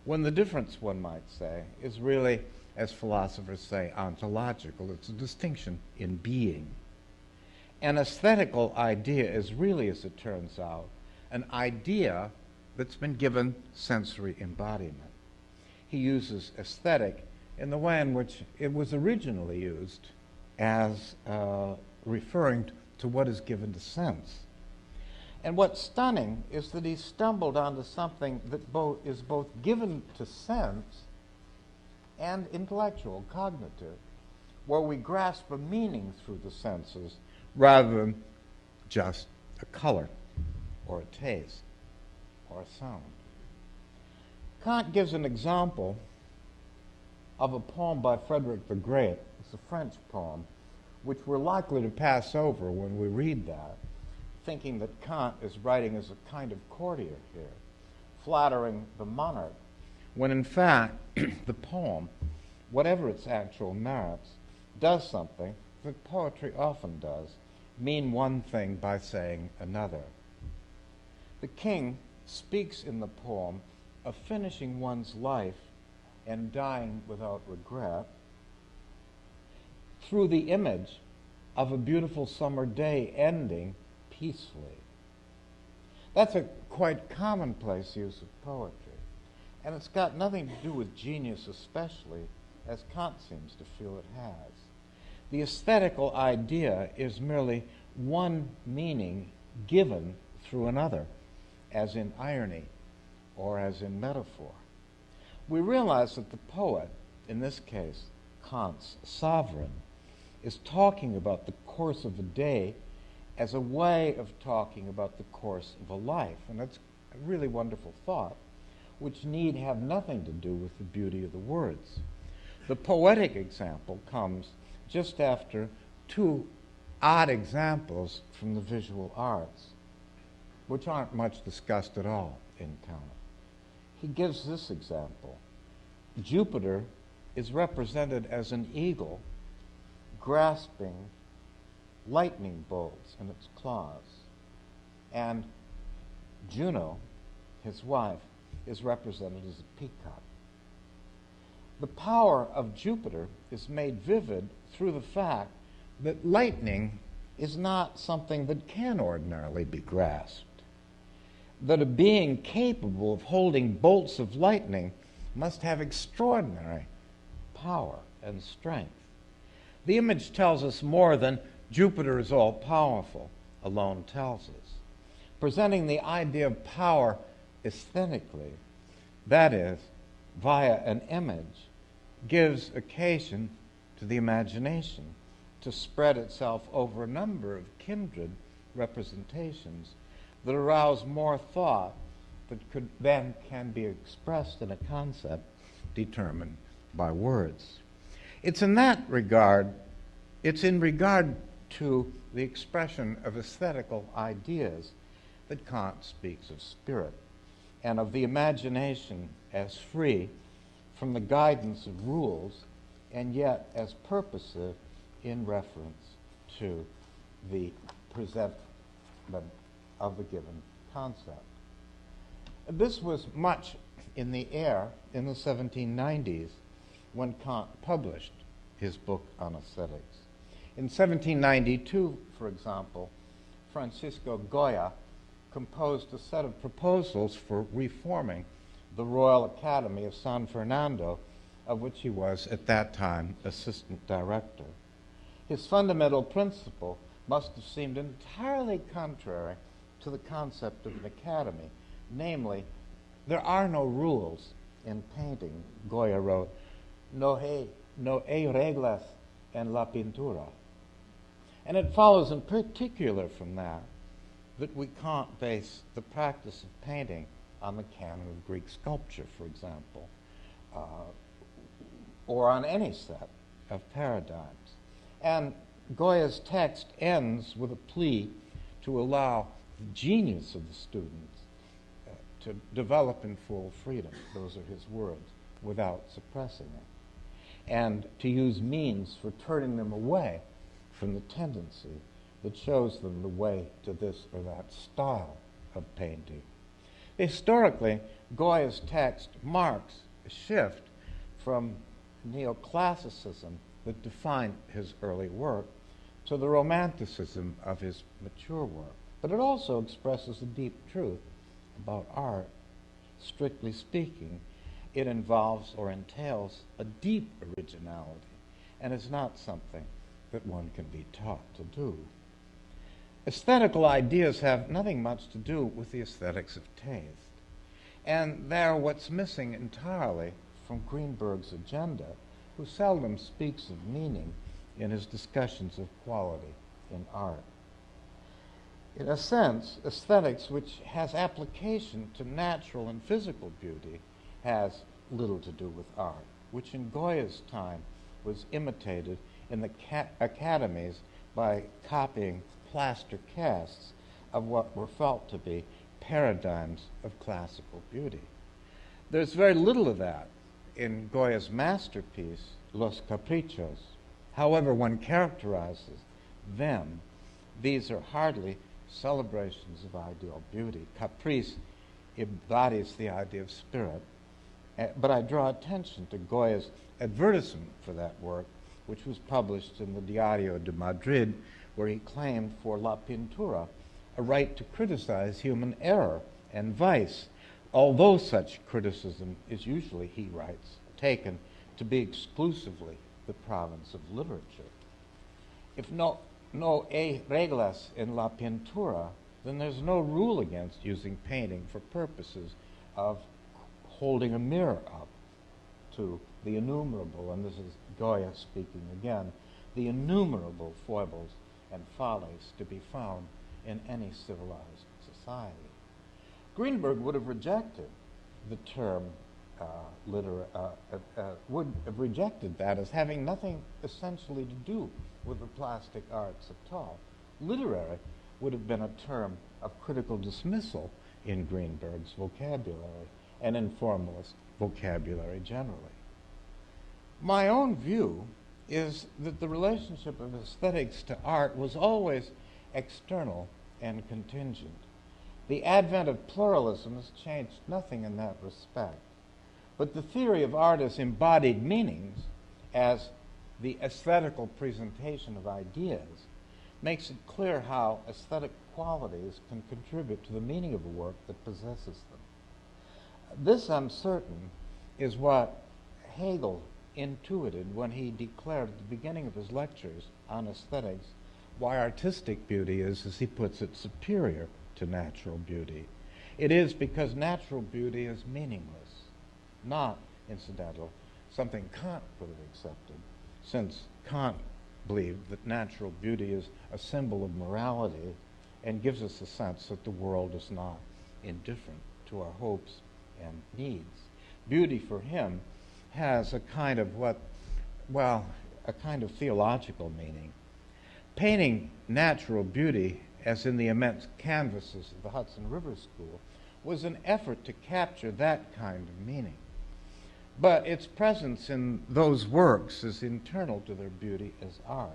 when the difference, one might say, is really, as philosophers say, ontological. It's a distinction in being. An aesthetical idea is really, as it turns out, an idea that's been given sensory embodiment. He uses aesthetic in the way in which it was originally used as referring to what is given to sense. And what's stunning is that he stumbled onto something that is both given to sense and intellectual, cognitive, where we grasp a meaning through the senses rather than just a color or a taste or a sound. Kant gives an example of a poem by Frederick the Great. It's a French poem, which we're likely to pass over when we read that, thinking that Kant is writing as a kind of courtier here, flattering the monarch, when in fact the poem, whatever its actual merits, does something that poetry often does, mean one thing by saying another. The king speaks in the poem of finishing one's life and dying without regret through the image of a beautiful summer day ending peacefully. That's a quite commonplace use of poetry, and it's got nothing to do with genius especially, as Kant seems to feel it has. The aesthetical idea is merely one meaning given through another, as in irony or as in metaphor. We realize that the poet, in this case Kant's sovereign, is talking about the course of a day as a way of talking about the course of a life. And that's a really wonderful thought, which need have nothing to do with the beauty of the words. The poetic example comes just after two odd examples from the visual arts, which aren't much discussed at all in Kant. He gives this example. Jupiter is represented as an eagle grasping lightning bolts in its claws, and Juno, his wife, is represented as a peacock. The power of Jupiter is made vivid through the fact that lightning is not something that can ordinarily be grasped, that a being capable of holding bolts of lightning must have extraordinary power and strength. The image tells us more than Jupiter is all-powerful alone tells us. Presenting the idea of power aesthetically, that is, via an image, gives occasion to the imagination to spread itself over a number of kindred representations that arouse more thought that can be expressed in a concept determined by words. It's in regard to the expression of aesthetical ideas that Kant speaks of spirit and of the imagination as free from the guidance of rules and yet as purposive in reference to the presentment of the given concept. This was much in the air in the 1790s when Kant published his book on aesthetics. In 1792, for example, Francisco Goya composed a set of proposals for reforming the Royal Academy of San Fernando, of which he was at that time assistant director. His fundamental principle must have seemed entirely contrary to the concept of an academy, namely, there are no rules in painting. Goya wrote, no hay reglas en la pintura. And it follows in particular from that we can't base the practice of painting on the canon of Greek sculpture, for example, or on any set of paradigms. And Goya's text ends with a plea to allow the genius of the students to develop in full freedom, those are his words, without suppressing it, and to use means for turning them away from the tendency that shows them the way to this or that style of painting. Historically, Goya's text marks a shift from neoclassicism that defined his early work to the romanticism of his mature work. But it also expresses a deep truth about art. Strictly speaking, it involves or entails a deep originality and is not something that one can be taught to do. Aesthetical ideas have nothing much to do with the aesthetics of taste, and they're what's missing entirely from Greenberg's agenda, who seldom speaks of meaning in his discussions of quality in art. In a sense, aesthetics, which has application to natural and physical beauty, has little to do with art, which in Goya's time was imitated in the academies by copying plaster casts of what were felt to be paradigms of classical beauty. There's very little of that in Goya's masterpiece, Los Caprichos. However one characterizes them, these are hardly celebrations of ideal beauty. Caprice embodies the idea of spirit. But I draw attention to Goya's advertisement for that work, which was published in the Diario de Madrid, where he claimed for La Pintura a right to criticize human error and vice, although such criticism is usually, he writes, taken to be exclusively the province of literature. If no hay reglas in La Pintura, then there's no rule against using painting for purposes of holding a mirror up to the innumerable, and this is Goya speaking again, the innumerable foibles and follies to be found in any civilized society. Greenberg would have rejected the term would have rejected that as having nothing essentially to do with the plastic arts at all. Literary would have been a term of critical dismissal in Greenberg's vocabulary and in formalist vocabulary generally. My own view is that the relationship of aesthetics to art was always external and contingent. The advent of pluralism has changed nothing in that respect. But the theory of art as embodied meanings, as the aesthetical presentation of ideas, makes it clear how aesthetic qualities can contribute to the meaning of a work that possesses them. This, I'm certain, is what Hegel intuited when he declared at the beginning of his lectures on aesthetics why artistic beauty is, as he puts it, superior to natural beauty. It is because natural beauty is meaningless, not incidental, something Kant would have accepted, since Kant believed that natural beauty is a symbol of morality and gives us a sense that the world is not indifferent to our hopes and needs. Beauty for him has a kind of a kind of theological meaning. Painting natural beauty, as in the immense canvases of the Hudson River School, was an effort to capture that kind of meaning. But its presence in those works is internal to their beauty as art.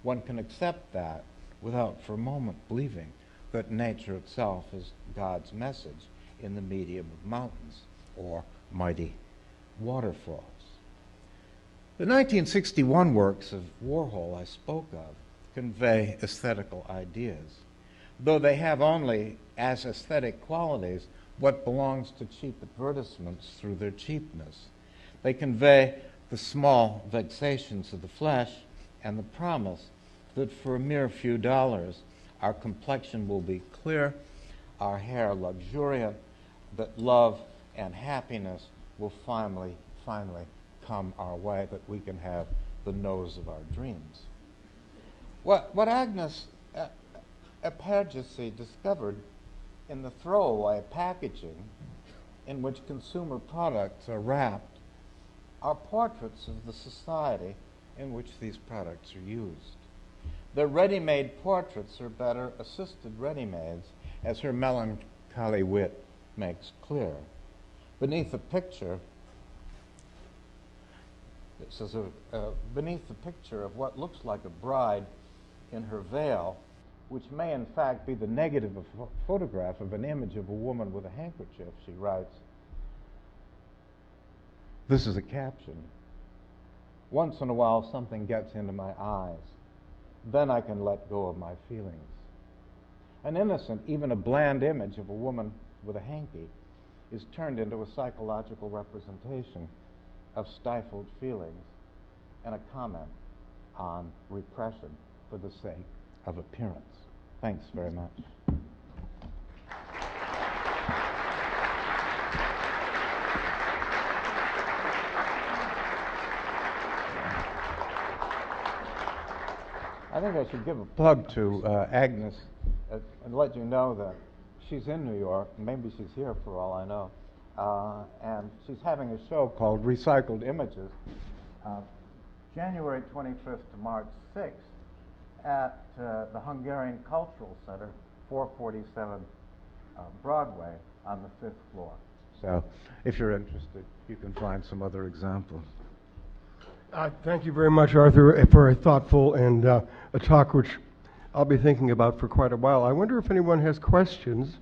One can accept that without for a moment believing that nature itself is God's message in the medium of mountains or mighty waterfalls. The 1961 works of Warhol I spoke of convey aesthetical ideas, though they have only as aesthetic qualities what belongs to cheap advertisements through their cheapness. They convey the small vexations of the flesh and the promise that for a mere few dollars our complexion will be clear, our hair luxuriant, that love and happiness will finally come our way, that we can have the nose of our dreams. What Agnes Eperjesi discovered in the throwaway packaging in which consumer products are wrapped are portraits of the society in which these products are used. The ready-made portraits are better assisted ready-mades, as her melancholy wit makes clear. Beneath the picture, it says, beneath the picture of what looks like a bride in her veil, which may in fact be the negative of a photograph of an image of a woman with a handkerchief, she writes, this is a caption. Once in a while something gets into my eyes. Then I can let go of my feelings. An innocent, even a bland image of a woman with a hanky is turned into a psychological representation of stifled feelings and a comment on repression for the sake of appearance. Thanks very much. I think I should give a plug to Agnes and let you know that she's in New York. Maybe she's here for all I know. And she's having a show called Recycled Images, January 25th to March 6th at the Hungarian Cultural Center, 447 Broadway on the 5th floor. So if you're interested, you can find some other examples. Thank you very much, Arthur, for a thoughtful and a talk which I'll be thinking about for quite a while. I wonder if anyone has questions.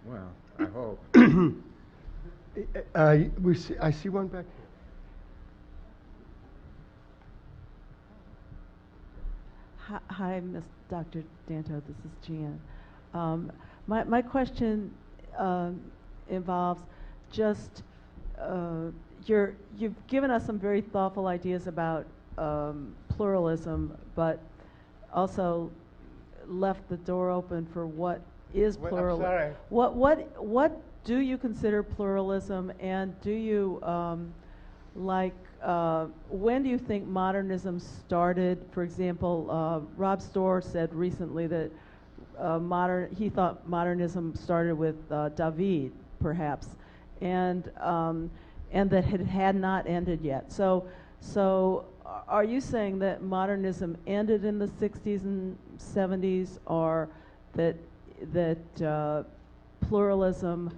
Well, I hope. I see one back here. Hi, Dr. Danto. This is Jan. My question involves just you've given us some very thoughtful ideas about pluralism, but also left the door open for what is pluralism. I'm sorry. What do you consider pluralism, and do you when do you think modernism started? For example, Rob Storr said recently that he thought modernism started with David, perhaps, and that it had not ended yet. So are you saying that modernism ended in the 60s and 70s, or that pluralism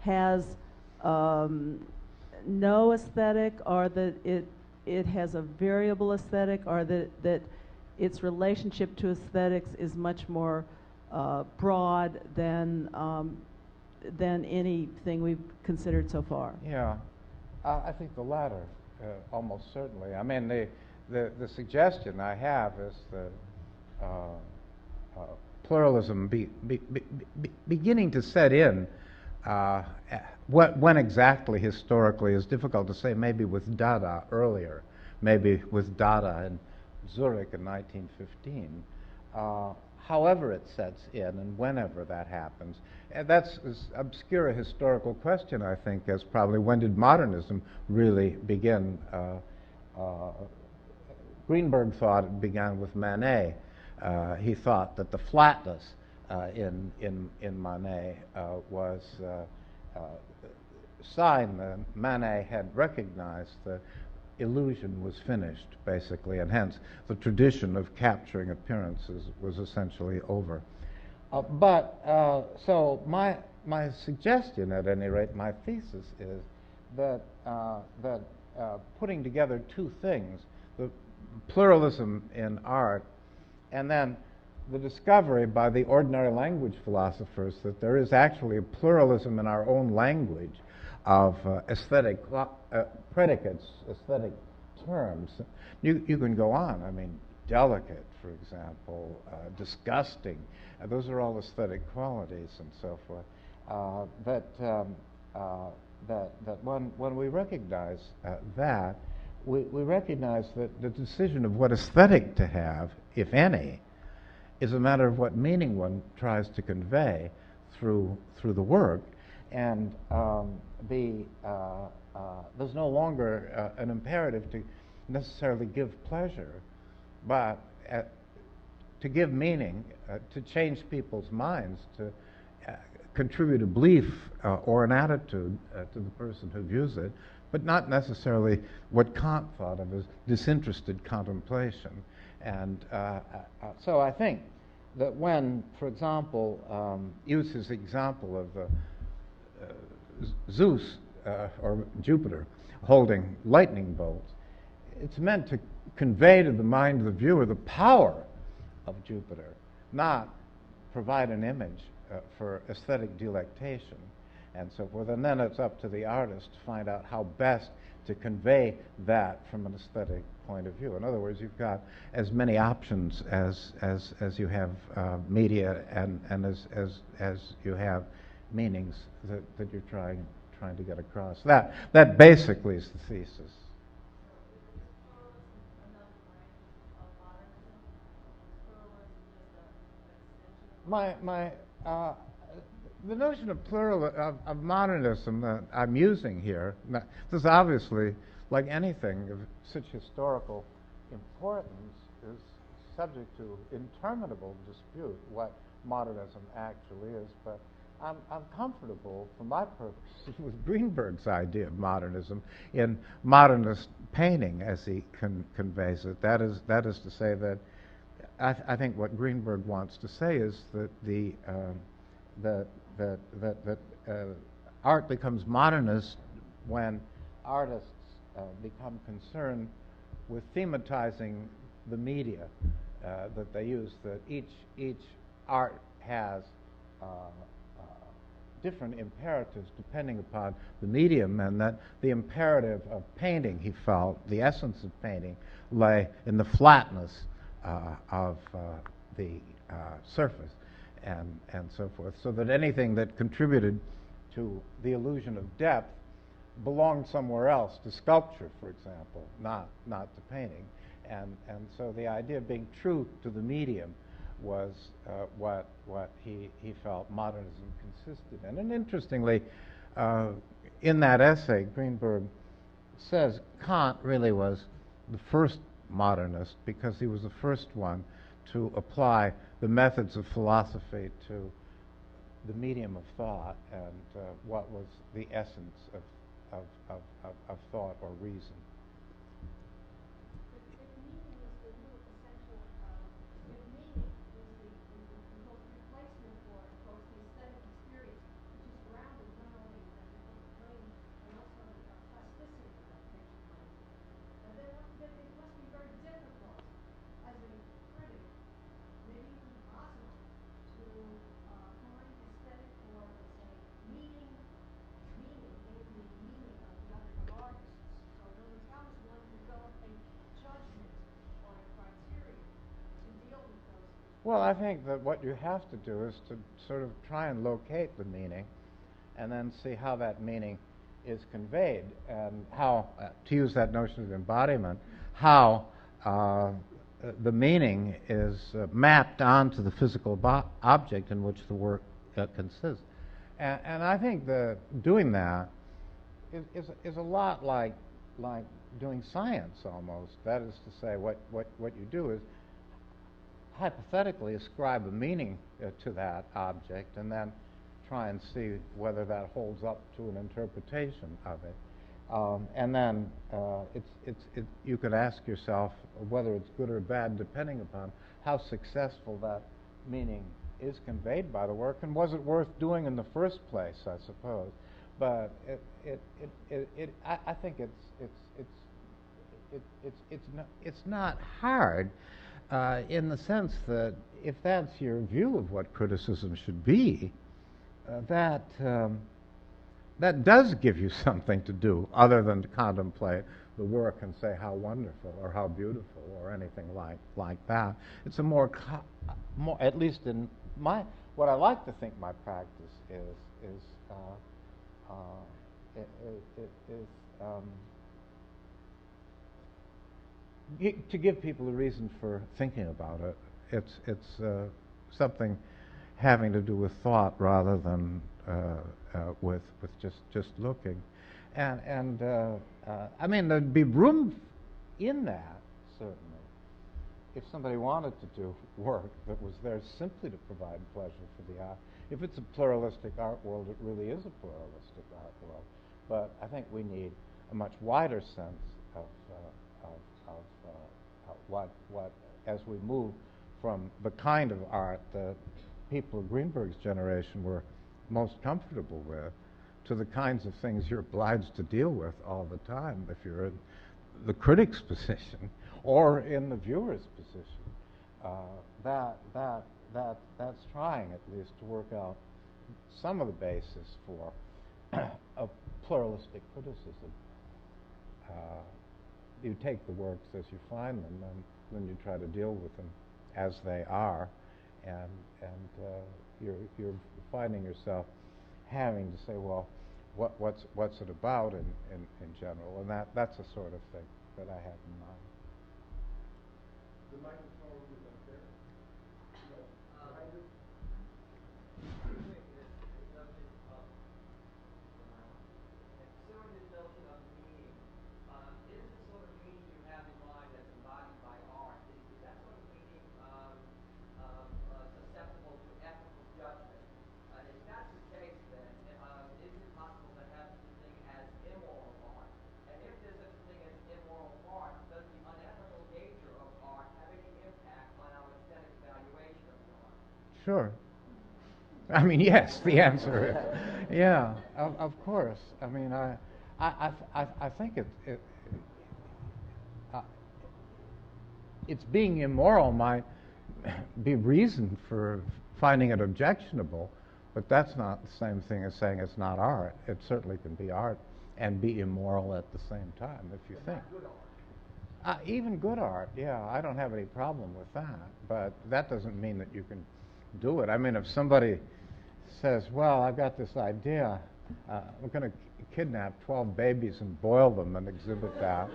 has no aesthetic, or that it has a variable aesthetic, or that its relationship to aesthetics is much more broad than anything we've considered so far? Yeah, I think the latter, almost certainly. I mean, the suggestion I have is that pluralism beginning to set in. When exactly historically is difficult to say, maybe with Dada earlier, maybe with Dada in Zurich in 1915. However it sets in and whenever that happens. And that's as obscure a historical question, I think, as probably when did modernism really begin? Greenberg thought it began with Manet. He thought that the flatness in Manet was a sign that Manet had recognized the illusion was finished, basically, and hence the tradition of capturing appearances was essentially over. So my suggestion, at any rate, my thesis is that putting together two things, the pluralism in art, and then the discovery by the ordinary language philosophers that there is actually a pluralism in our own language of aesthetic predicates, aesthetic terms. You can go on. I mean, delicate, for example, disgusting. Those are all aesthetic qualities and so forth. That when we recognize that, we recognize that the decision of what aesthetic to have, if any, is a matter of what meaning one tries to convey through the work, and there's no longer an imperative to necessarily give pleasure, but to give meaning, to change people's minds, to contribute a belief or an attitude to the person who views it, but not necessarily what Kant thought of as disinterested contemplation. And so I think that when, for example, use his example of Zeus or Jupiter holding lightning bolts, it's meant to convey to the mind of the viewer the power of Jupiter, not provide an image for aesthetic delectation and so forth. And then it's up to the artist to find out how best to convey that from an aesthetic point of view. In other words, you've got as many options as you have media and as you have meanings that you're trying to get across. That basically is the thesis. The notion of of modernism that I'm using here, this is obviously, like anything of such historical importance, is subject to interminable dispute what modernism actually is. But I'm comfortable, for my purposes, with Greenberg's idea of modernism in modernist painting, as he conveys it. That is to say that I think what Greenberg wants to say is that that art becomes modernist when artists become concerned with thematizing the media that they use, that each art has different imperatives depending upon the medium, and that the imperative of painting, he felt, the essence of painting, lay in the flatness of the surface and so forth, so that anything that contributed to the illusion of depth belonged somewhere else, to sculpture, for example, not to painting. And so the idea of being true to the medium was what he felt modernism consisted in. And interestingly, in that essay, Greenberg says Kant really was the first modernist because he was the first one to apply the methods of philosophy to the medium of thought and what was the essence of thought or reason. Well, I think that what you have to do is to sort of try and locate the meaning and then see how that meaning is conveyed and how, to use that notion of embodiment, how the meaning is mapped onto the physical object in which the work consists. And I think that doing that is a lot like doing science almost. That is to say, what you do is hypothetically ascribe a meaning to that object and then try and see whether that holds up to an interpretation of it. And then you could ask yourself whether it's good or bad depending upon how successful that meaning is conveyed by the work, and was it worth doing in the first place, I suppose. But I think it's not hard in the sense that if that's your view of what criticism should be, that does give you something to do other than to contemplate the work and say how wonderful or how beautiful or anything like that. It's a more, at least in what I like to think my practice is to give people a reason for thinking about it. It's something having to do with thought rather than with just looking, and I mean there'd be room in that certainly if somebody wanted to do work that was there simply to provide pleasure for the eye. If it's a pluralistic art world, it really is a pluralistic art world. But I think we need a much wider sense of what as we move from the kind of art that people of Greenberg's generation were most comfortable with to the kinds of things you're obliged to deal with all the time if you're in the critic's position or in the viewer's position. That's trying at least to work out some of the basis for a pluralistic criticism. You take the works as you find them, and then you try to deal with them as they are, and you're finding yourself having to say, well, what's it about in general, and that's the sort of thing that I have in mind. The microphone is up there. Considering this notion of meaning, is the sort of meaning you have in mind that's embodied by art, is that sort of meaning susceptible to ethical judgment? If that's the case, then is it possible to have such a thing as immoral art? And if there's such a thing as immoral art, does the unethical nature of art have any impact on our aesthetic evaluation of the art? Sure. I mean, yes, the answer is, yeah, of course. I mean, I think it's being immoral be reason for finding it objectionable, but that's not the same thing as saying it's not art. It certainly can be art and be immoral at the same time, if you think. Even good art, yeah, I don't have any problem with that, but that doesn't mean that you can do it. I mean, if somebody says, well, I've got this idea, we're going to kidnap 12 babies and boil them and exhibit that,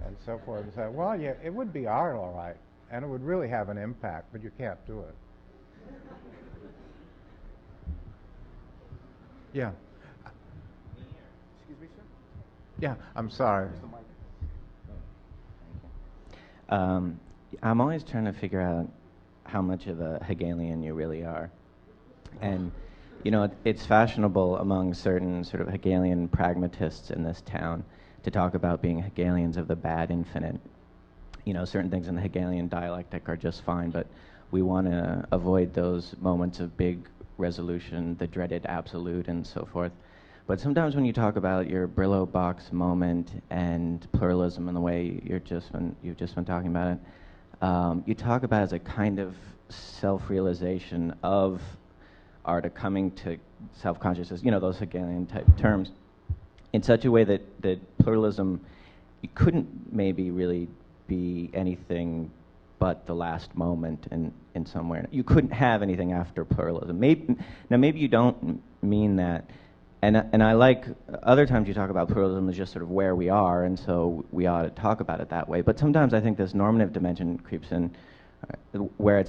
and so forth, and say, well, yeah, it would be art, all right, and it would really have an impact, but you can't do it. Yeah. Excuse me, sir? Yeah, I'm sorry. I'm always trying to figure out how much of a Hegelian you really are. And, you know, it's fashionable among certain sort of Hegelian pragmatists in this town to talk about being Hegelians of the bad infinite. You know, certain things in the Hegelian dialectic are just fine, but we want to avoid those moments of big resolution, the dreaded absolute, and so forth. But sometimes when you talk about your Brillo box moment and pluralism and the way you've just been talking about it, you talk about it as a kind of self-realization of art, a coming to self-consciousness, you know, those Hegelian type terms, in such a way that pluralism, you couldn't maybe really be anything but the last moment in somewhere. You couldn't have anything after pluralism. Maybe you don't mean that. And I like, other times you talk about pluralism as just sort of where we are, and so we ought to talk about it that way. But sometimes I think this normative dimension creeps in, where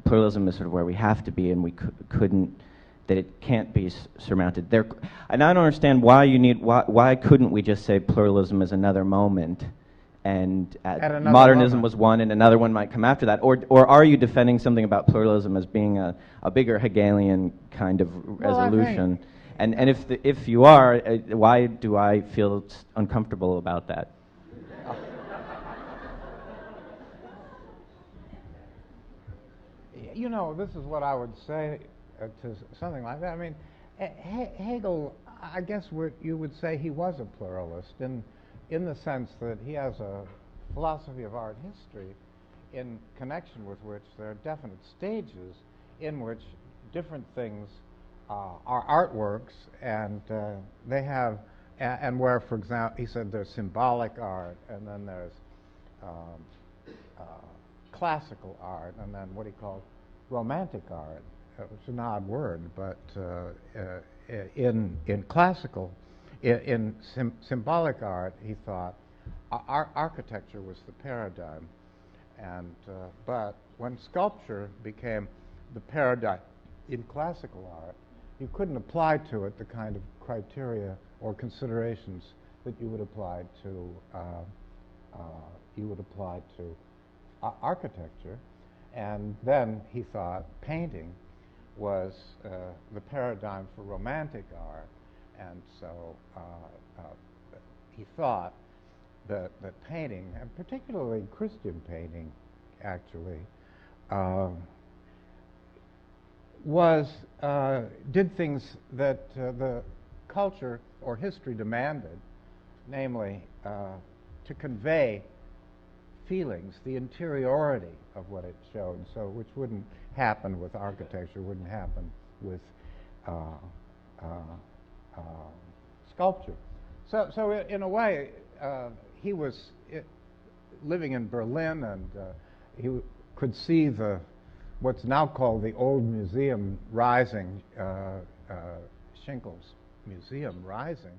pluralism is sort of where we have to be, and we couldn't, that it can't be surmounted. And I don't understand why couldn't we just say pluralism is another moment, and modernism was one, and another one might come after that? Or are you defending something about pluralism as being a bigger Hegelian kind of resolution? And if you are, why do I feel uncomfortable about that? You know, this is what I would say to something like that. I mean, Hegel, I guess you would say he was a pluralist in the sense that he has a philosophy of art history in connection with which there are definite stages in which different things are artworks, and they have, and where, for example, he said there's symbolic art, and then there's classical art, and then what he called romantic art, which is an odd word, but in classical, in symbolic art, he thought architecture was the paradigm, and but when sculpture became the paradigm in classical art, you couldn't apply to it the kind of criteria or considerations that you would apply to architecture. And then he thought painting was the paradigm for romantic art, and so he thought that painting, and particularly Christian painting, actually, did things that the culture or history demanded, namely to convey feelings, the interiority of what it showed, so which wouldn't happen with architecture, wouldn't happen with sculpture. So in a way, he was living in Berlin, and he could see what's now called the Old Museum rising, Schinkel's Museum rising,